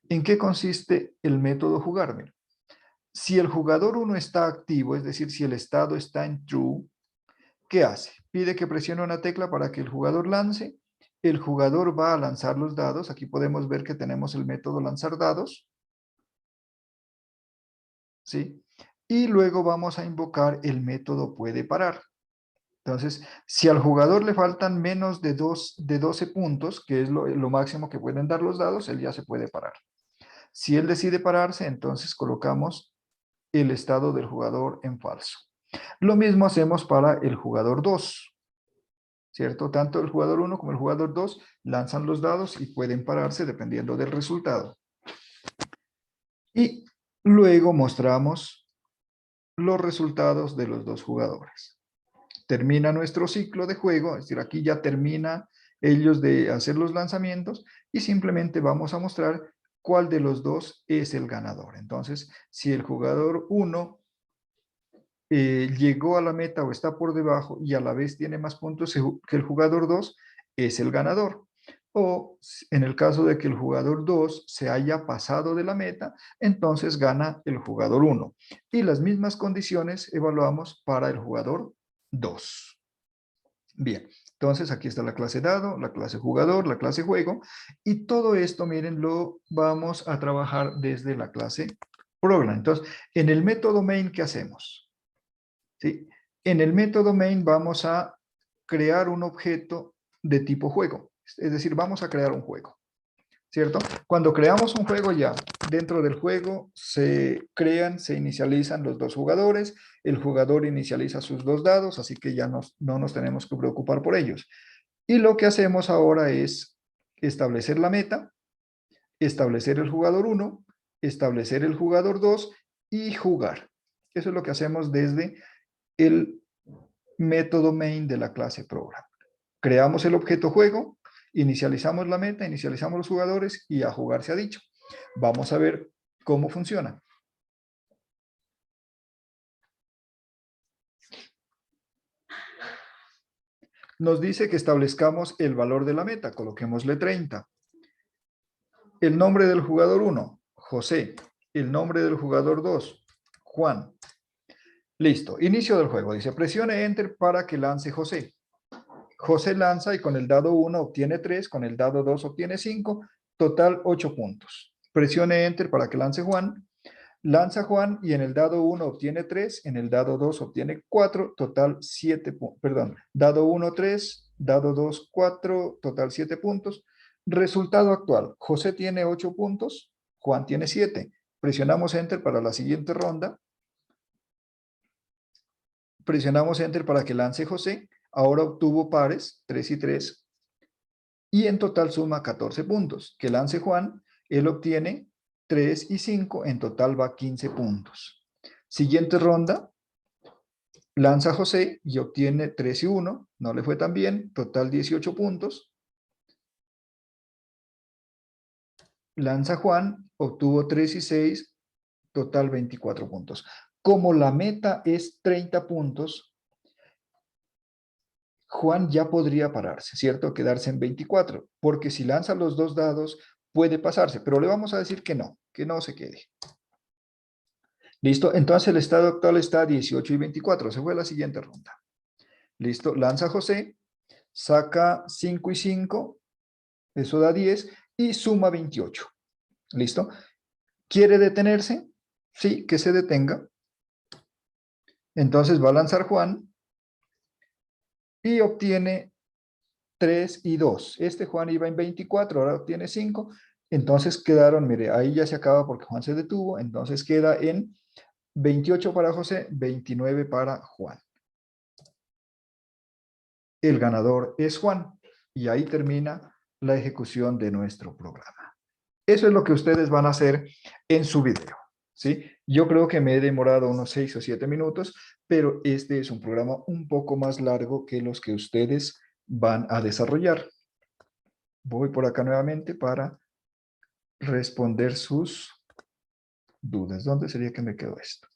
¿En qué consiste el método jugar? Mira, si el jugador 1 está activo, es decir, si el estado está en true, ¿qué hace? Pide que presione una tecla para que el jugador lance. El jugador va a lanzar los dados. Aquí podemos ver que tenemos el método lanzar dados, ¿sí? Y luego vamos a invocar el método puede parar. Entonces, si al jugador le faltan menos de 12 puntos, que es lo máximo que pueden dar los dados, él ya se puede parar. Si él decide pararse, entonces colocamos el estado del jugador en falso. Lo mismo hacemos para el jugador 2, ¿cierto? Tanto el jugador 1 como el jugador 2 lanzan los dados y pueden pararse dependiendo del resultado. Y luego mostramos los resultados de los dos jugadores. Termina nuestro ciclo de juego, es decir, aquí ya termina ellos de hacer los lanzamientos y simplemente vamos a mostrar cuál de los dos es el ganador. Entonces, si el jugador 1 llegó a la meta o está por debajo y a la vez tiene más puntos que el jugador 2, es el ganador. o en el caso de que el jugador 2 se haya pasado de la meta, entonces gana el jugador 1. Y las mismas condiciones evaluamos para el jugador 2. Bien, entonces aquí está la clase dado, la clase jugador, la clase juego, y todo esto, miren, lo vamos a trabajar desde la clase program. Entonces, en el método main, ¿qué hacemos? ¿Sí? En el método main vamos a crear un objeto de tipo juego, es decir, vamos a crear un juego, ¿cierto? Cuando creamos un juego ya, dentro del juego se crean, se inicializan los dos jugadores, el jugador inicializa sus dos dados, así que ya no nos tenemos que preocupar por ellos. Y lo que hacemos ahora es establecer la meta, establecer el jugador 1, establecer el jugador 2 y jugar. Eso es lo que hacemos desde el método main de la clase program. Creamos el objeto juego, inicializamos la meta, inicializamos los jugadores y a jugar se ha dicho. Vamos a ver cómo funciona. Nos dice que establezcamos el valor de la meta, coloquémosle 30. El nombre del jugador 1, José. El nombre del jugador 2, Juan. Listo, inicio del juego. Dice, presione Enter para que lance José. José lanza y con el dado 1 obtiene 3, con el dado 2 obtiene 5, total 8 puntos. Presione Enter para que lance Juan. Lanza Juan y en el dado 1 obtiene 3, en el dado 2 obtiene 4, total 7 puntos. Perdón, dado 1, 3, dado 2, 4, total 7 puntos. Resultado actual, José tiene 8 puntos, Juan tiene 7. Presionamos Enter para la siguiente ronda. Presionamos Enter para que lance José. Ahora obtuvo pares, 3 y 3. Y en total suma 14 puntos. Que lance Juan, él obtiene 3 y 5, en total va 15 puntos. Siguiente ronda, lanza José y obtiene 3 y 1, no le fue tan bien, total 18 puntos. Lanza Juan, obtuvo 3 y 6, total 24 puntos. Como la meta es 30 puntos, Juan ya podría pararse, ¿cierto? Quedarse en 24, porque si lanza los dos dados puede pasarse, pero le vamos a decir que no se quede. ¿Listo? Entonces el estado actual está 18 y 24. Se fue a la siguiente ronda. ¿Listo? Lanza José, saca 5 y 5, eso da 10, y suma 28. ¿Listo? ¿Quiere detenerse? Sí, que se detenga. Entonces va a lanzar Juan y obtiene 3 y 2. Este Juan iba en 24, ahora obtiene 5. Entonces quedaron, mire, ahí ya se acaba porque Juan se detuvo. Entonces queda en 28 para José, 29 para Juan. El ganador es Juan. Y ahí termina la ejecución de nuestro programa. Eso es lo que ustedes van a hacer en su video, ¿sí? Yo creo que me he demorado unos 6 o 7 minutos, pero este es un programa un poco más largo que los que ustedes van a desarrollar. Voy por acá nuevamente para responder sus dudas. ¿Dónde sería que me quedó esto?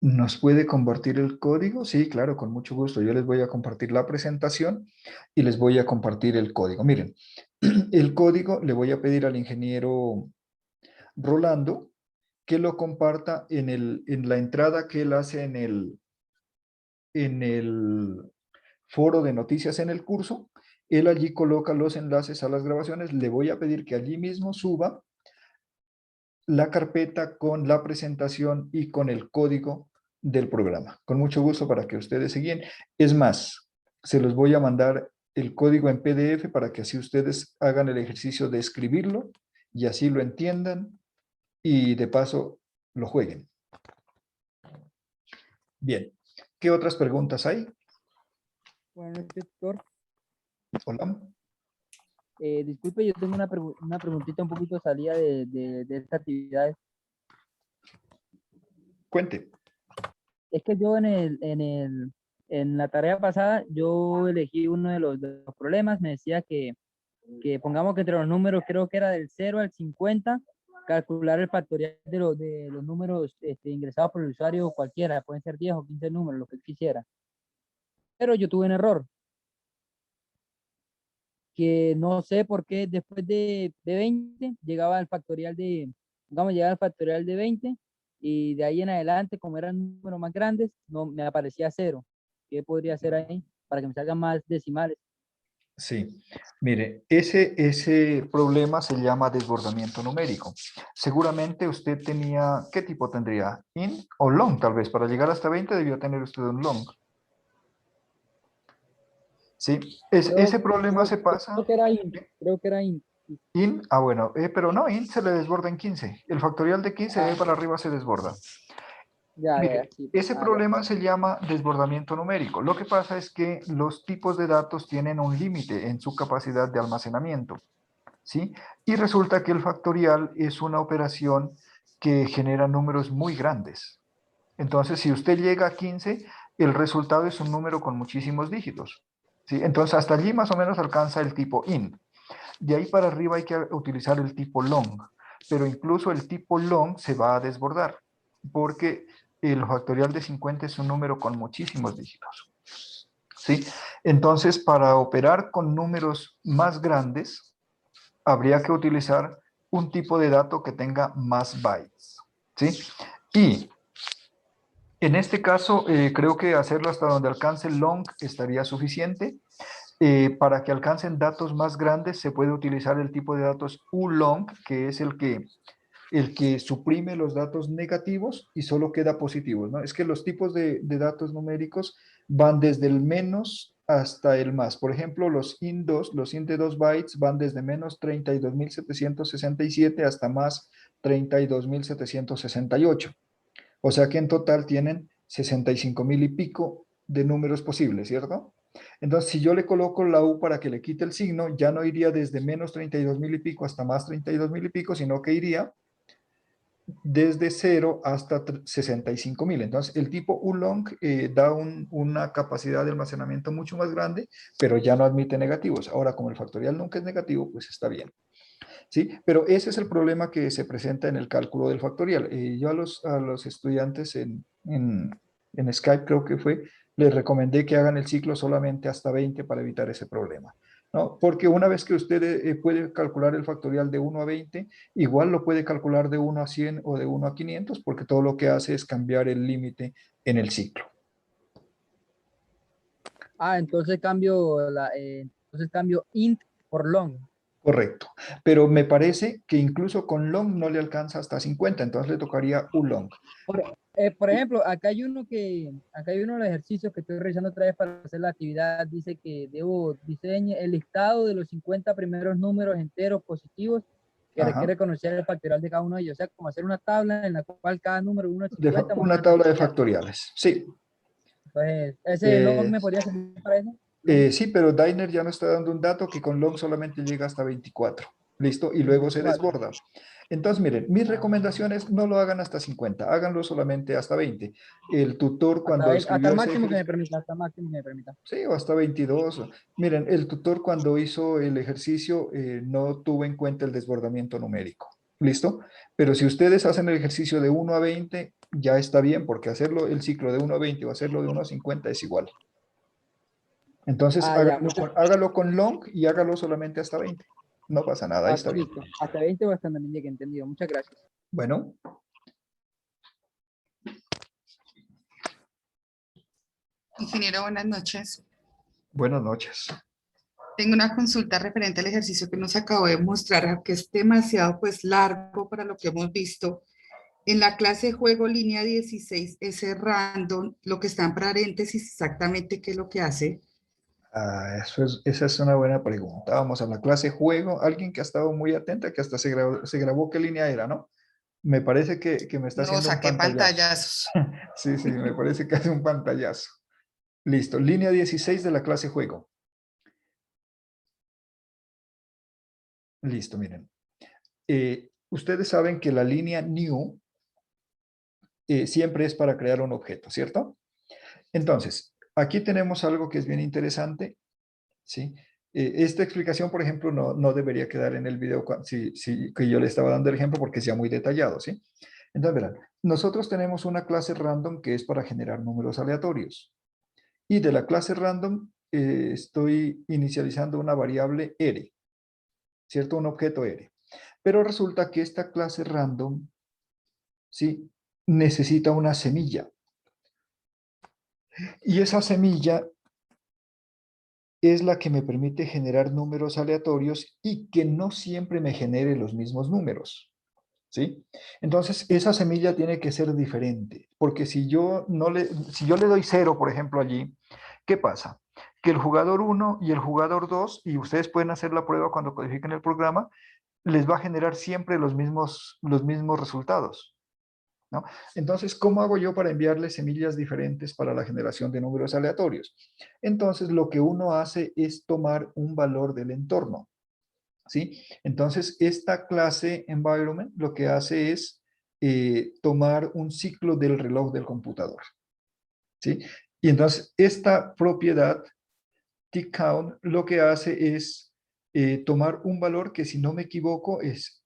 ¿Nos puede compartir el código? Sí, claro, con mucho gusto. Yo les voy a compartir la presentación y les voy a compartir el código. Miren, el código le voy a pedir al ingeniero Rolando que lo comparta en la entrada que él hace en el foro de noticias en el curso. Él allí coloca los enlaces a las grabaciones. Le voy a pedir que allí mismo suba la carpeta con la presentación y con el código del programa. Con mucho gusto para que ustedes se guíen. Es más, se los voy a mandar el código en PDF para que así ustedes hagan el ejercicio de escribirlo y así lo entiendan y de paso lo jueguen. Bien, ¿qué otras preguntas hay? Bueno, doctor, Hola. disculpe, yo tengo una preguntita un poquito salida de esta actividad. Cuente. Es que yo en la tarea pasada, yo elegí uno de los problemas, me decía que pongamos que entre los números, creo que era del 0 al 50, calcular el factorial de los números ingresados por el usuario cualquiera, pueden ser 10 o 15 números, lo que él quisiera. Pero yo tuve un error, que no sé por qué después de 20 llegaba al factorial llegaba al factorial de 20 y de ahí en adelante, como eran números más grandes, no me aparecía 0. ¿Qué podría hacer ahí para que me salgan más decimales? Sí, mire, ese problema se llama desbordamiento numérico. Seguramente usted tenía, ¿qué tipo tendría? ¿In o long? Tal vez para llegar hasta 20 debió tener usted un long. Sí, ese problema se pasa. Creo que era int, creo que era int. In, bueno, pero no, int se le desborda en 15. El factorial de 15 de ahí para arriba se desborda. Ya, Mire, sí. ese Ya. problema se llama desbordamiento numérico. Lo que pasa es que los tipos de datos tienen un límite en su capacidad de almacenamiento, ¿sí? Y resulta que el factorial es una operación que genera números muy grandes. Entonces, si usted llega a 15, el resultado es un número con muchísimos dígitos, ¿sí? Entonces, hasta allí más o menos alcanza el tipo int. De ahí para arriba hay que utilizar el tipo long, pero incluso el tipo long se va a desbordar, porque el factorial de 50 es un número con muchísimos dígitos. ¿Sí? Entonces, para operar con números más grandes, habría que utilizar un tipo de dato que tenga más bytes. ¿Sí? Y en este caso, creo que hacerlo hasta donde alcance long estaría suficiente. Para que alcancen datos más grandes se puede utilizar el tipo de datos ulong, que es el que suprime los datos negativos y solo queda positivos, ¿no? Es que los tipos de datos numéricos van desde el menos hasta el más. Por ejemplo, los int2, los int de 2 bytes van desde menos 32.767 hasta más 32.768. O sea que en total tienen 65.000 y pico de números posibles, ¿cierto? Entonces, si yo le coloco la U para que le quite el signo, ya no iría desde menos 32.000 y pico hasta más 32.000 y pico, sino que iría desde 0 hasta 65.000. Entonces, el tipo ulong da una capacidad de almacenamiento mucho más grande, pero ya no admite negativos. Ahora, como el factorial nunca es negativo, pues está bien. ¿Sí? Pero ese es el problema que se presenta en el cálculo del factorial. Yo a los estudiantes en Skype, creo que fue, les recomendé que hagan el ciclo solamente hasta 20 para evitar ese problema, ¿no? Porque una vez que usted puede calcular el factorial de 1 a 20, igual lo puede calcular de 1 a 100 o de 1 a 500, porque todo lo que hace es cambiar el límite en el ciclo. Entonces cambio int por long. Correcto, pero me parece que incluso con long no le alcanza hasta 50, entonces le tocaría ulong. Por ejemplo, acá hay uno de los ejercicios que estoy revisando otra vez para hacer la actividad. Dice que debo diseñar el listado de los 50 primeros números enteros positivos que requiere conocer el factorial de cada uno de ellos. O sea, como hacer una tabla en la cual cada número 1 a 50 Una muestra el tabla de factorial. factoriales, sí. Pues, ¿ese long me podría servir para eso? Sí, pero Dainer ya me está dando un dato que con long solamente llega hasta 24. ¿Listo? Y luego se 24. desborda. Entonces, miren, mis recomendaciones no lo hagan hasta 50, háganlo solamente hasta 20. El tutor cuando Hasta escribió el ese máximo que me ejercicio, permita, hasta el máximo que me permita. sí, o hasta 22. Miren, el tutor cuando hizo el ejercicio no tuvo en cuenta el desbordamiento numérico. ¿Listo? Pero si ustedes hacen el ejercicio de 1 a 20, ya está bien, porque hacerlo el ciclo de 1 a 20 o hacerlo de 1 a 50 es igual. Entonces, Ya, hágalo con long y hágalo solamente hasta 20. No pasa nada, ahí está bien. listo. Hasta 20 o hasta donde me llegue, entendido. Muchas gracias. Bueno, Ingeniero, buenas noches. buenas noches. Tengo una consulta referente al ejercicio que nos acabó de mostrar, que es demasiado pues largo para lo que hemos visto. En la clase juego línea 16, ese random, lo que está en paréntesis, exactamente qué es lo que hace. Esa es una buena pregunta. Vamos a la clase juego. Alguien que ha estado muy atenta, que hasta se grabó qué línea era, ¿no? Me parece que me está No, haciendo un saqué pantallazo. pantallazos. Sí, me parece que hace un pantallazo. Listo, línea 16 de la clase juego. Listo, miren. Ustedes saben que la línea new siempre es para crear un objeto, ¿cierto? Entonces, aquí tenemos algo que es bien interesante, ¿sí? Esta explicación, por ejemplo, no debería quedar en el video que yo le estaba dando el ejemplo porque es ya muy detallado, ¿sí? Entonces, verán, nosotros tenemos una clase random que es para generar números aleatorios. Y de la clase random estoy inicializando una variable R, ¿cierto? Un objeto R. Pero resulta que esta clase random, ¿sí? Necesita una semilla. Y esa semilla es la que me permite generar números aleatorios y que no siempre me genere los mismos números, ¿sí? Entonces, esa semilla tiene que ser diferente, porque si yo le doy 0, por ejemplo, allí, ¿qué pasa? Que el jugador 1 y el jugador 2, y ustedes pueden hacer la prueba cuando codifiquen el programa, les va a generar siempre los mismos resultados, ¿no? Entonces, ¿cómo hago yo para enviarles semillas diferentes para la generación de números aleatorios? Entonces, lo que uno hace es tomar un valor del entorno, ¿sí? Entonces, esta clase environment lo que hace es tomar un ciclo del reloj del computador, ¿sí? Y entonces, esta propiedad, tickCount, lo que hace es tomar un valor que, si no me equivoco, es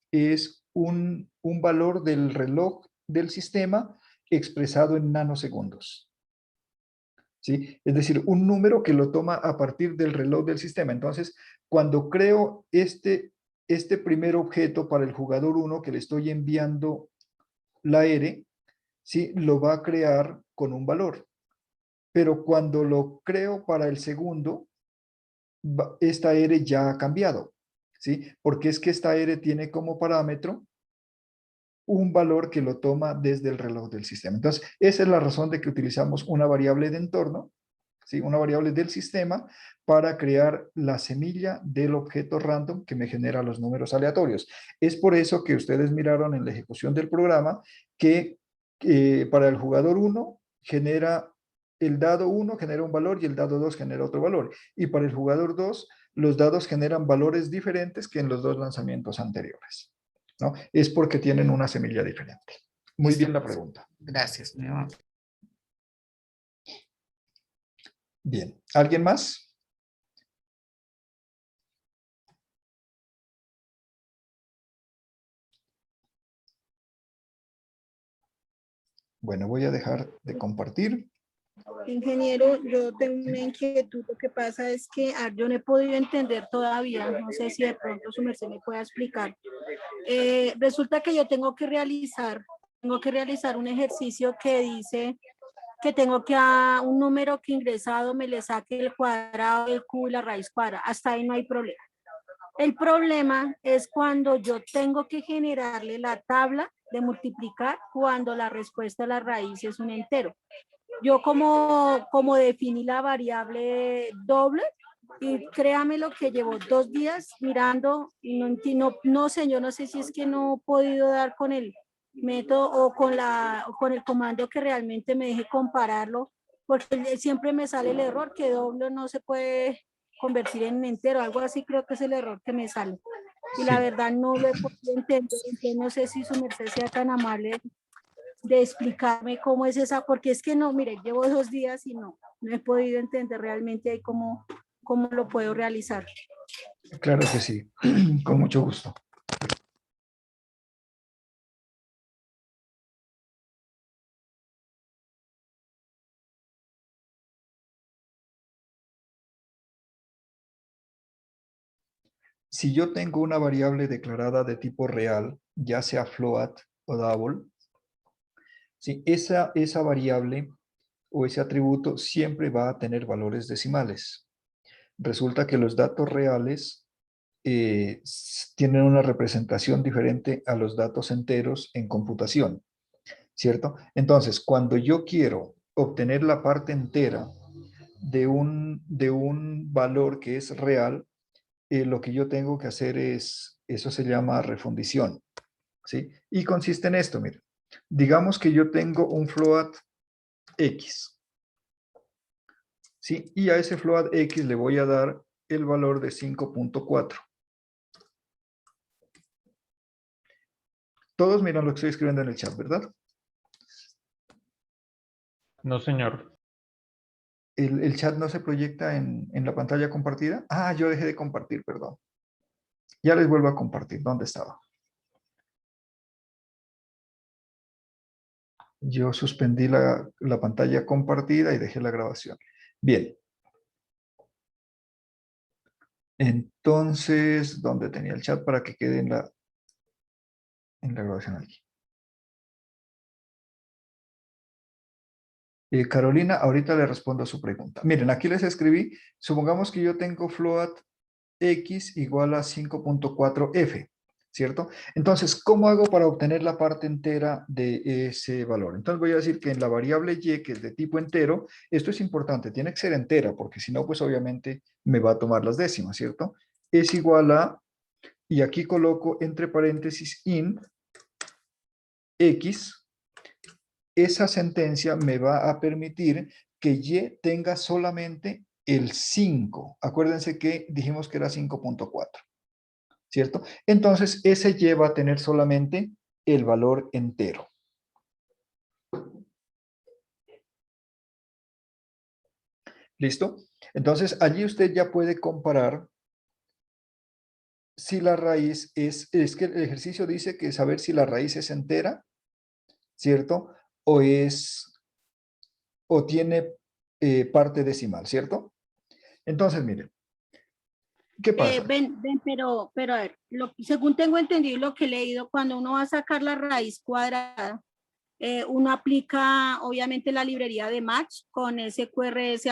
un valor del reloj del sistema expresado en nanosegundos, ¿sí? Es decir, un número que lo toma a partir del reloj del sistema. Entonces, cuando creo este primer objeto para el jugador 1 que le estoy enviando la R, ¿sí? Lo va a crear con un valor. Pero cuando lo creo para el segundo, esta R ya ha cambiado, ¿sí? Porque es que esta R tiene como parámetro un valor que lo toma desde el reloj del sistema. Entonces, esa es la razón de que utilizamos una variable de entorno, ¿sí? Una variable del sistema para crear la semilla del objeto random que me genera los números aleatorios. Es por eso que ustedes miraron en la ejecución del programa que para el jugador 1 genera el dado 1 genera un valor y el dado 2 genera otro valor. Y para el jugador 2, los dados generan valores diferentes que en los dos lanzamientos anteriores, ¿no? Es porque tienen una semilla diferente. Muy bien la pregunta. Gracias. Muy amable. Bien. ¿Alguien más? Bueno, voy a dejar de compartir. Ingeniero, yo tengo una inquietud. Lo que pasa es que yo no he podido entender todavía, no sé si de pronto su merced me pueda explicar. Resulta que yo tengo que realizar un ejercicio que dice que tengo que a un número que ingresado me le saque el cuadrado, el cubo y la raíz cuadrada. Hasta ahí no hay problema. El problema es cuando yo tengo que generarle la tabla de multiplicar cuando la respuesta a la raíz es un entero. Yo como definí la variable doble, y créame lo que llevo 2 días mirando y no sé, yo no sé si es que no he podido dar con el método o con el comando que realmente me deje compararlo, porque siempre me sale el error que doble no se puede convertir en entero, algo así creo que es el error que me sale. Y la verdad no lo he podido entender, entonces no sé si su merced sea tan amable de explicarme cómo es esa, porque es que no, mire, llevo 2 días y no he podido entender realmente ahí cómo lo puedo realizar. Claro que sí, con mucho gusto. Si yo tengo una variable declarada de tipo real, ya sea float o double, ¿sí? Esa variable o ese atributo siempre va a tener valores decimales. Resulta que los datos reales tienen una representación diferente a los datos enteros en computación, ¿cierto? Entonces, cuando yo quiero obtener la parte entera de un valor que es real, lo que yo tengo que hacer eso se llama refundición, ¿sí? Y consiste en esto, miren. Digamos que yo tengo un float X, ¿sí? Y a ese float X le voy a dar el valor de 5.4. Todos miran lo que estoy escribiendo en el chat, ¿verdad? No, señor. el chat no se proyecta en la pantalla compartida. Ah, yo dejé de compartir, perdón. Ya les vuelvo a compartir. ¿Dónde estaba? Yo suspendí la pantalla compartida y dejé la grabación. Bien. Entonces, ¿dónde tenía el chat para que quede en la grabación aquí? Carolina, ahorita le respondo a su pregunta. Miren, aquí les escribí, supongamos que yo tengo float x igual a 5.4f, ¿cierto? Entonces, ¿cómo hago para obtener la parte entera de ese valor? Entonces voy a decir que en la variable y, que es de tipo entero, esto es importante, tiene que ser entera, porque si no, pues obviamente me va a tomar las décimas, ¿cierto? Es igual a, y aquí coloco entre paréntesis int x. Esa sentencia me va a permitir que y tenga solamente el 5. Acuérdense que dijimos que era 5.4, ¿cierto? Entonces, ese y va a tener solamente el valor entero. ¿Listo? Entonces, allí usted ya puede comparar si la raíz es que el ejercicio dice que saber si la raíz es entera, ¿cierto? O tiene parte decimal, ¿cierto? Entonces, miren, ¿qué pasa? Pero a ver, según tengo entendido y lo que he leído, cuando uno va a sacar la raíz cuadrada, uno aplica obviamente la librería de match con SQRS,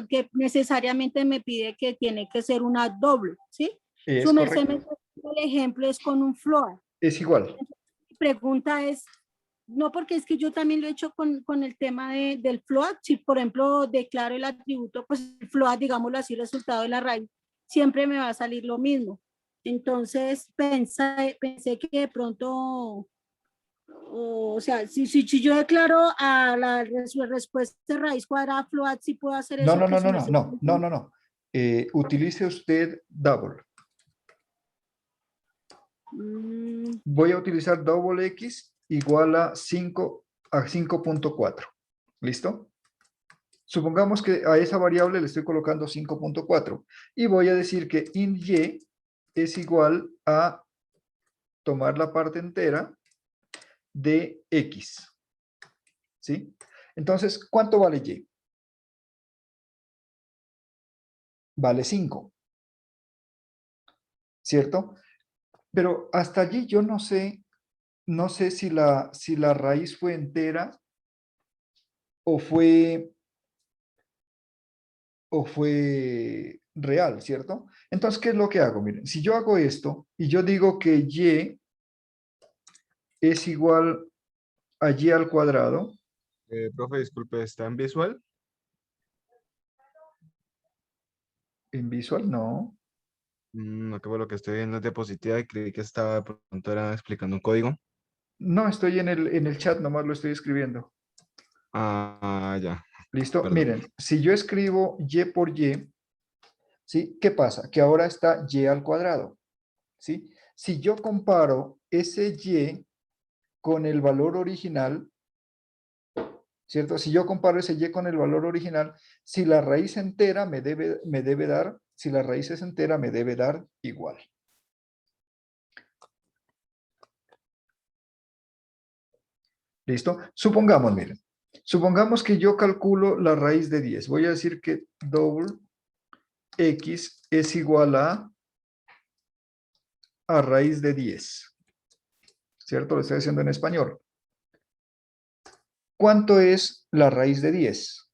que necesariamente me pide que tiene que ser una doble, ¿sí? Es Su merced correcto. el ejemplo es con un float. Es igual. Mi pregunta es, no, porque es que yo también lo he hecho con el tema del float. Si, por ejemplo, declaro el atributo, pues el float, digámoslo así, resultado de la raíz, siempre me va a salir lo mismo. Entonces, pensé que de pronto, o sea, si yo declaro a la respuesta de raíz cuadrada float, sí puedo hacer No, eso. no, Que no, su no, merced- no, no, no, no. Utilice usted double. Mm, Voy a utilizar double x igual a 5.4. ¿Listo? Supongamos que a esa variable le estoy colocando 5.4 y voy a decir que int y es igual a tomar la parte entera de x. ¿Sí? Entonces, ¿cuánto vale y? Vale 5. ¿Cierto? Pero hasta allí yo no sé si la raíz fue entera o fue real, ¿cierto? Entonces, ¿qué es lo que hago? Miren, si yo hago esto y yo digo que y es igual a y al cuadrado. Profe, disculpe, ¿está en visual? En visual, no. No, que lo que estoy viendo es diapositiva y creí que estaba, de pronto era explicando un código. No, estoy en el chat, nomás lo estoy escribiendo. Ah, ya. ¿Listo? Perdón. Miren, si yo escribo y por y, ¿sí? ¿Qué pasa? Que ahora está y al cuadrado, ¿sí? Si yo comparo ese y con el valor original, ¿cierto? Si yo comparo ese y con el valor original, si la raíz entera me debe dar, si la raíz es entera, me debe dar igual. ¿Listo? Supongamos, miren, supongamos que yo calculo la raíz de 10. Voy a decir que double x es igual a raíz de 10. ¿Cierto? Lo estoy haciendo en español. ¿Cuánto es la raíz de 10?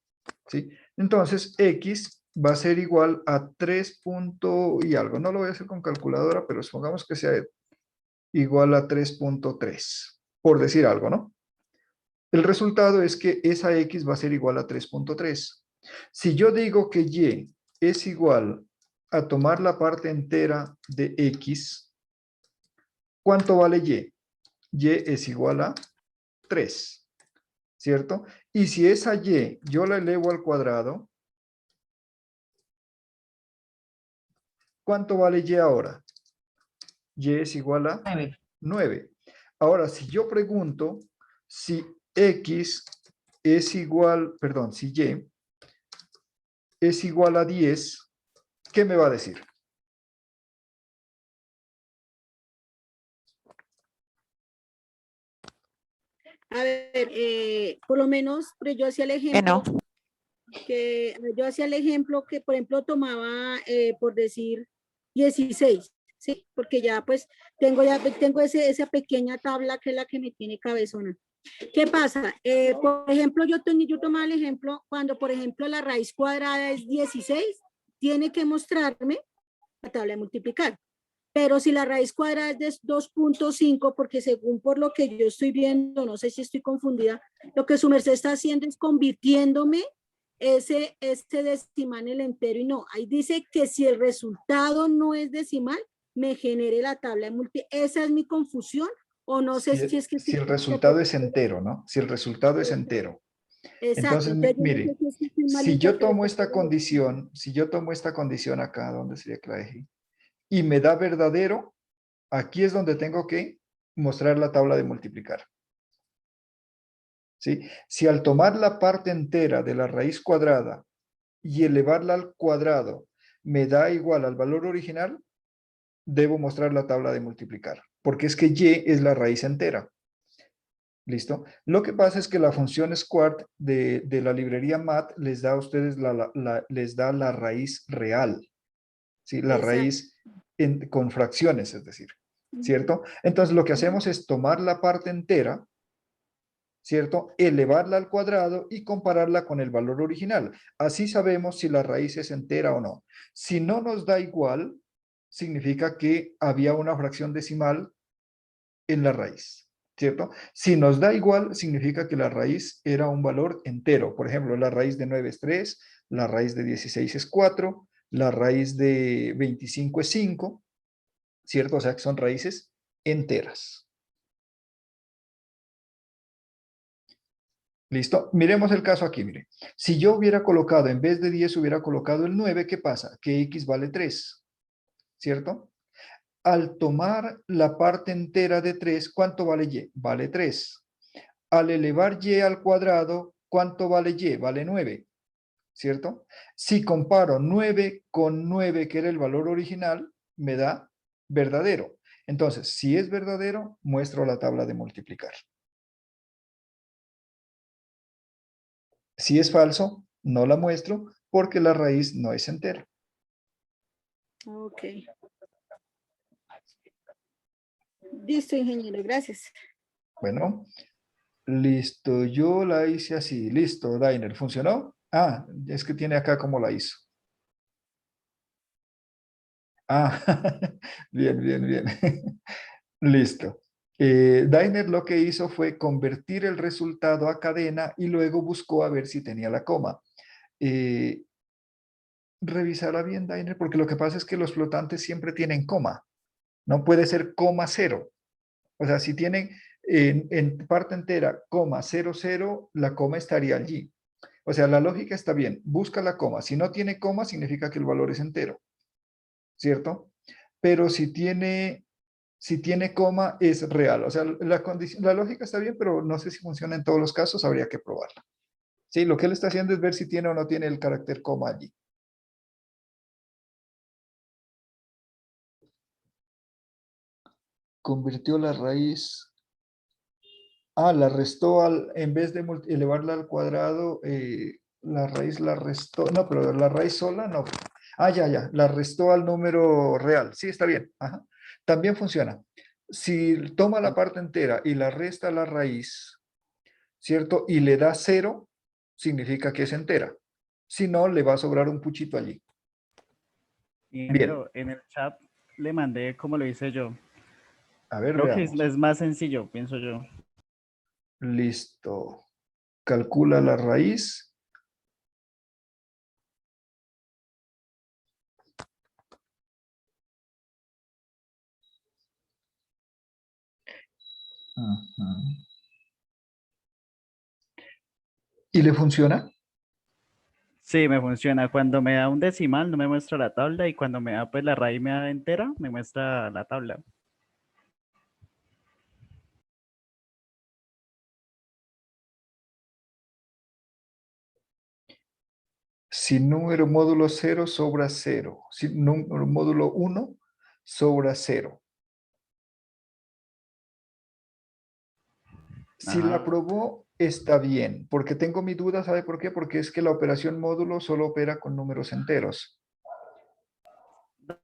¿Sí? Entonces, x va a ser igual a 3 y algo. No lo voy a hacer con calculadora, pero supongamos que sea igual a 3.3, por decir algo, ¿no? El resultado es que esa x va a ser igual a 3.3. Si yo digo que y es igual a tomar la parte entera de x, ¿cuánto vale y? Y es igual a 3, ¿cierto? Y si esa y yo la elevo al cuadrado, ¿cuánto vale y ahora? Y es igual a 9. Ahora, si yo pregunto si x es igual, perdón, si y es igual a 10, ¿qué me va a decir? A ver, por lo menos, pero yo hacía el ejemplo que, por ejemplo, tomaba, por decir, 16, ¿sí? Porque ya, pues, tengo esa pequeña tabla que es la que me tiene cabezona. ¿Qué pasa? Por ejemplo, yo tomaba el ejemplo cuando, por ejemplo, la raíz cuadrada es 16, tiene que mostrarme la tabla de multiplicar. Pero si la raíz cuadrada es de 2.5, porque según por lo que yo estoy viendo, no sé si estoy confundida, lo que su merced está haciendo es convirtiéndome ese decimal en el entero y no. Ahí dice que si el resultado no es decimal, me genere la tabla de multiplicación. Esa es mi confusión, o no sé si es que... Si el resultado es entero, ¿no? Si el resultado es entero. Exacto. Entonces, Entonces, yo no mire, sé si es que estoy si malita, yo pero tomo esta condición, acá, ¿dónde sería que la dejé? Y me da verdadero, aquí es donde tengo que mostrar la tabla de multiplicar. ¿Sí? Si al tomar la parte entera de la raíz cuadrada y elevarla al cuadrado me da igual al valor original, debo mostrar la tabla de multiplicar, porque es que y es la raíz entera. ¿Listo? Lo que pasa es que la función squart de la librería mat les da a ustedes les da la raíz real, ¿sí? La raíz con fracciones, es decir, ¿cierto? Entonces lo que hacemos es tomar la parte entera, ¿cierto? Elevarla al cuadrado y compararla con el valor original. Así sabemos si la raíz es entera o no. Si no nos da igual, significa que había una fracción decimal en la raíz, ¿cierto? Si nos da igual, significa que la raíz era un valor entero. Por ejemplo, la raíz de 9 es 3, la raíz de 16 es 4, la raíz de 25 es 5, ¿cierto? O sea que son raíces enteras. ¿Listo? Miremos el caso aquí, mire. Si yo hubiera colocado, en vez de 10, hubiera colocado el 9, ¿qué pasa? Que x vale 3, ¿cierto? Al tomar la parte entera de 3, ¿cuánto vale y? Vale 3. Al elevar y al cuadrado, ¿cuánto vale y? Vale 9, ¿cierto? Si comparo 9 con 9, que era el valor original, me da verdadero. Entonces, si es verdadero, muestro la tabla de multiplicar. Si es falso, no la muestro porque la raíz no es entera. Ok. Listo, ingeniero, gracias. Bueno, listo, yo la hice así. Listo, Dainer, ¿funcionó? Ah, es que tiene acá cómo la hizo. Ah, bien, bien, bien. Listo. Dainer lo que hizo fue convertir el resultado a cadena y luego buscó a ver si tenía la coma. Revisará bien, Dainer, porque lo que pasa es que los flotantes siempre tienen coma. No puede ser coma cero. O sea, si tienen en parte entera coma 00, la coma estaría allí. O sea, la lógica está bien. Busca la coma. Si no tiene coma, significa que el valor es entero. ¿Cierto? Pero si tiene coma, es real. O sea, la lógica está bien, pero no sé si funciona en todos los casos. Habría que probarla. Sí, lo que él está haciendo es ver si tiene o no tiene el carácter coma allí. Convirtió la raíz. Ah, la restó en vez de elevarla al cuadrado, la raíz la restó. No, pero la raíz sola no. Ah, ya, la restó al número real. Sí, está bien. Ajá. También funciona. Si toma la parte entera y la resta a la raíz, ¿cierto? Y le da 0, significa que es entera. Si no, le va a sobrar un puchito allí. Bien. En el chat le mandé como lo hice yo. A ver, Creo que veamos. es más sencillo, pienso yo. Listo. Calcula la raíz. Ajá. ¿Y le funciona? Sí, me funciona. Cuando me da un decimal no me muestra la tabla y cuando me da pues la raíz me da entera, me muestra la tabla. si número módulo 0 sobra 0, si número módulo 1 sobra 0. Si la Ajá. aprobó, está bien, porque tengo mi duda, ¿sabe por qué? Porque es que la operación módulo solo opera con números enteros.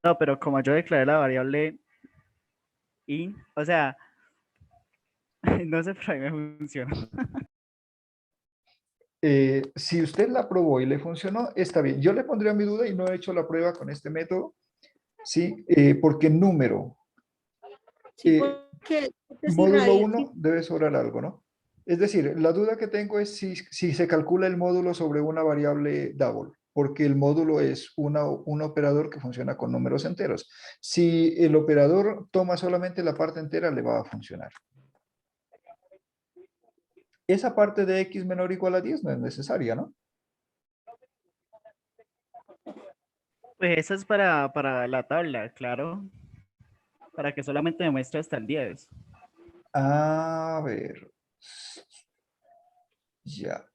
No, pero como yo declaré la variable y, o sea, no sé, pero a mí me funciona. Si usted la probó y le funcionó, está bien. Yo le pondría mi duda y no he hecho la prueba con este método, ¿sí? Porque número, Sí, eh, porque si módulo raíz, 1 debe sobrar algo, ¿no? Es decir, la duda que tengo es si se calcula el módulo sobre una variable double, porque el módulo es un operador que funciona con números enteros. Si el operador toma solamente la parte entera, le va a funcionar. Esa parte de x menor o igual a 10 no es necesaria, ¿no? Pues eso es para la tabla, claro. Para que solamente me muestre hasta el 10. A ver. Ya.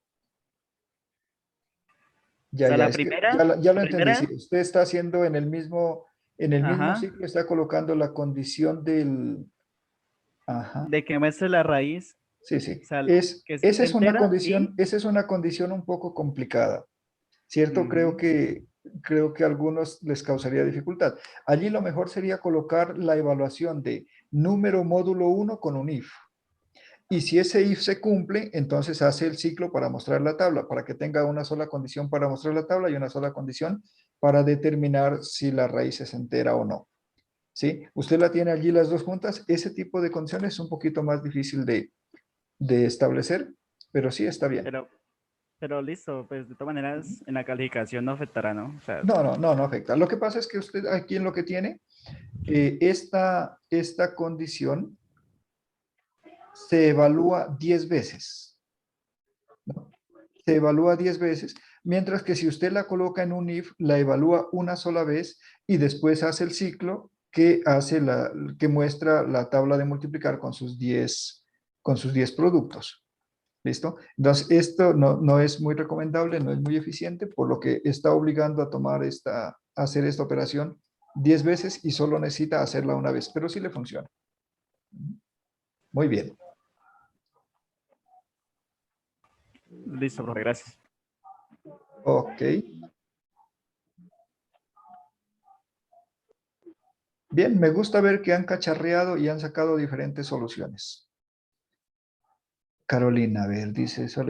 O Ya, sea, ya, la es que primera, ya lo la entendí. Sí, primera, usted está haciendo en el mismo ajá, ciclo, está colocando la condición del... Ajá. de que muestre la raíz, Sí, sí. o sea, que sea entera Esa es una condición un poco complicada, ¿cierto? ujú, Creo que a algunos les causaría dificultad. Allí lo mejor sería colocar la evaluación de número módulo 1 con un if. Y si ese if se cumple, entonces hace el ciclo para mostrar la tabla, para que tenga una sola condición para mostrar la tabla y una sola condición para determinar si la raíz es entera o no. ¿Sí? Usted la tiene allí las dos juntas. Ese tipo de condiciones es un poquito más difícil de establecer, pero sí está bien. pero, pero listo, pues de todas maneras en la calificación no afectará, ¿no? O sea, No afecta. Lo que pasa es que usted aquí en lo que tiene, esta condición se evalúa 10 veces, ¿no? Se evalúa 10 veces, mientras que si usted la coloca en un if, la evalúa una sola vez y después hace el ciclo que muestra la tabla de multiplicar con sus 10 productos. ¿Listo? Entonces, esto no es muy recomendable, no es muy eficiente, por lo que está obligando a hacer esta operación 10 veces y solo necesita hacerla una vez, pero sí le funciona. Muy bien. listo, profe, gracias. Ok. Bien, me gusta ver que han cacharreado y han sacado diferentes soluciones. Carolina, a ver, dice eso.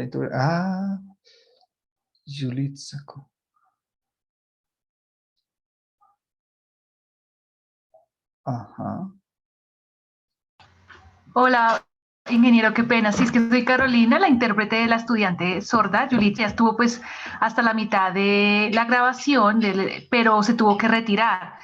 Julit sacó. Ajá. Hola, ingeniero, qué pena. Sí, es que soy Carolina, la intérprete de la estudiante sorda. Juliet ya estuvo pues hasta la mitad de la grabación, pero se tuvo que retirar.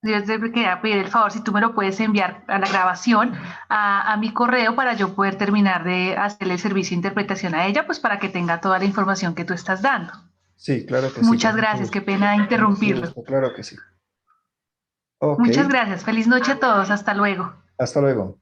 Yo te quería pedir el favor si tú me lo puedes enviar a la grabación a mi correo para yo poder terminar de hacerle el servicio de interpretación a ella, pues para que tenga toda la información que tú estás dando. Sí, claro que sí, Muchas con mucho gracias, qué gusto. pena Con mucho interrumpirlo. gusto, claro que sí. Ok, Muchas gracias, feliz noche a todos, hasta luego. hasta luego.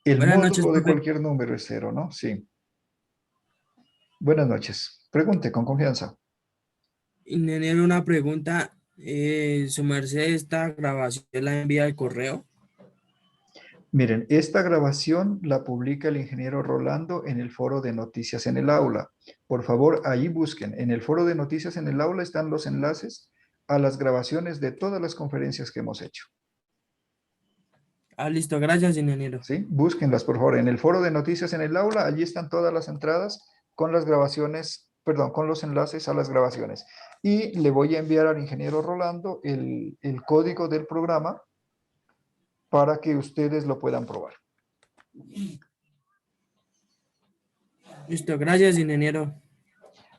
El Buenas noches, módulo de profe. cualquier número es cero, ¿no? Sí. Buenas noches. Pregunte con confianza. Ingeniero, una pregunta. ¿Su merced esta grabación la envía al correo? Miren, esta grabación la publica el ingeniero Rolando en el foro de noticias en el aula. Por favor, ahí busquen. En el foro de noticias en el aula están los enlaces a las grabaciones de todas las conferencias que hemos hecho. Ah, listo, gracias, ingeniero. ¿Sí? Búsquenlas, por favor. En el foro de noticias en el aula, allí están todas las entradas con las grabaciones, perdón, con los enlaces a las grabaciones. Y le voy a enviar al ingeniero Rolando el código del programa para que ustedes lo puedan probar. Listo, gracias, ingeniero.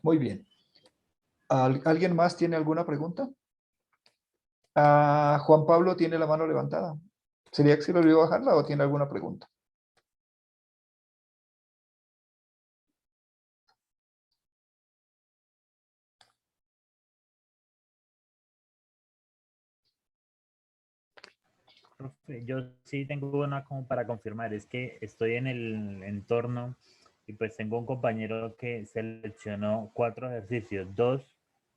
Muy bien. ¿Alguien más tiene alguna pregunta? Juan Pablo tiene la mano levantada. ¿Sería que se le olvidó bajarla o tiene alguna pregunta? Profe, yo sí tengo una como para confirmar, es que estoy en el entorno y pues tengo un compañero que seleccionó 4 ejercicios, 2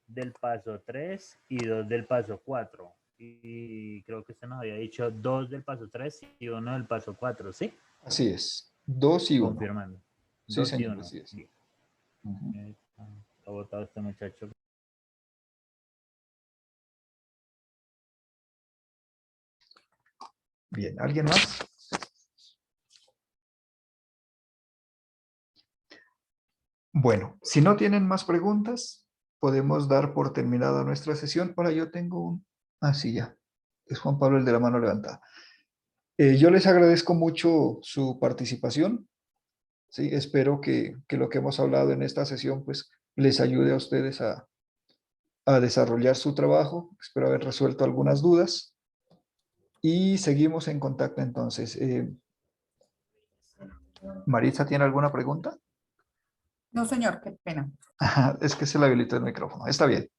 del paso 3 y 2 del paso 4. Y creo que usted nos había dicho 2 del paso 3 y 1 del paso 4, ¿sí? Así es. 2 y 1. Confirmando. Sí, 2 y señor, 1. así es. Bien. Ujú. Ha votado este muchacho. Bien, ¿alguien más? Bueno, si no tienen más preguntas, podemos dar por terminada nuestra sesión. Ahora yo tengo un... Ah, sí, ya. Es Juan Pablo el de la mano levantada. Yo les agradezco mucho su participación. Sí, espero que lo que hemos hablado en esta sesión pues les ayude a ustedes a desarrollar su trabajo. Espero haber resuelto algunas dudas y seguimos en contacto entonces. Maritza, ¿tiene alguna pregunta? No, señor, qué pena. Ajá, es que se le habilitó el micrófono. Está bien.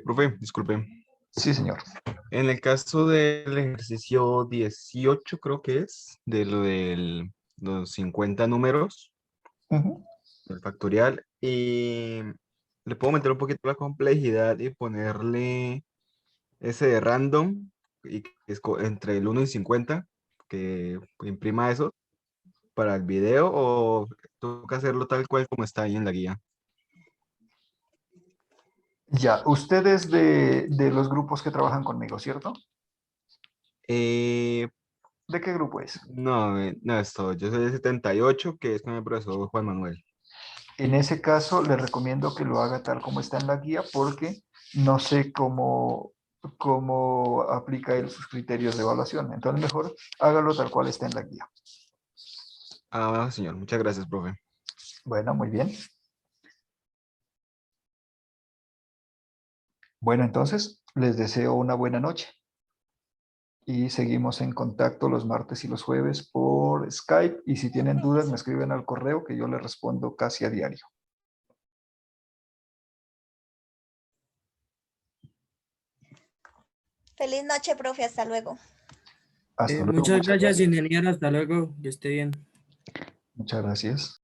Profe, disculpe. Sí, señor. En el caso del ejercicio 18, creo que es, de lo de los 50 números, Ujú. del factorial, y le puedo meter un poquito la complejidad y ponerle ese de random, y que es entre el 1 y 50, que imprima eso para el video, o toca hacerlo tal cual como está ahí en la guía. Ya, ustedes de los grupos que trabajan conmigo, ¿cierto? Eh, ¿De qué grupo es? no, no, yo soy de 78, que es con el profesor Juan Manuel. En ese caso, le recomiendo que lo haga tal como está en la guía porque no sé cómo aplica él sus criterios de evaluación. Entonces, mejor hágalo tal cual está en la guía. Ah, señor, muchas gracias, profe. Bueno, muy bien. Bueno, entonces, les deseo una buena noche. Y seguimos en contacto los martes y los jueves por Skype. Y si tienen dudas, me escriben al correo que yo les respondo casi a diario. Feliz noche, profe. Hasta luego. Hasta luego. Muchas gracias, ingeniero. Hasta luego. Que esté bien. Muchas gracias.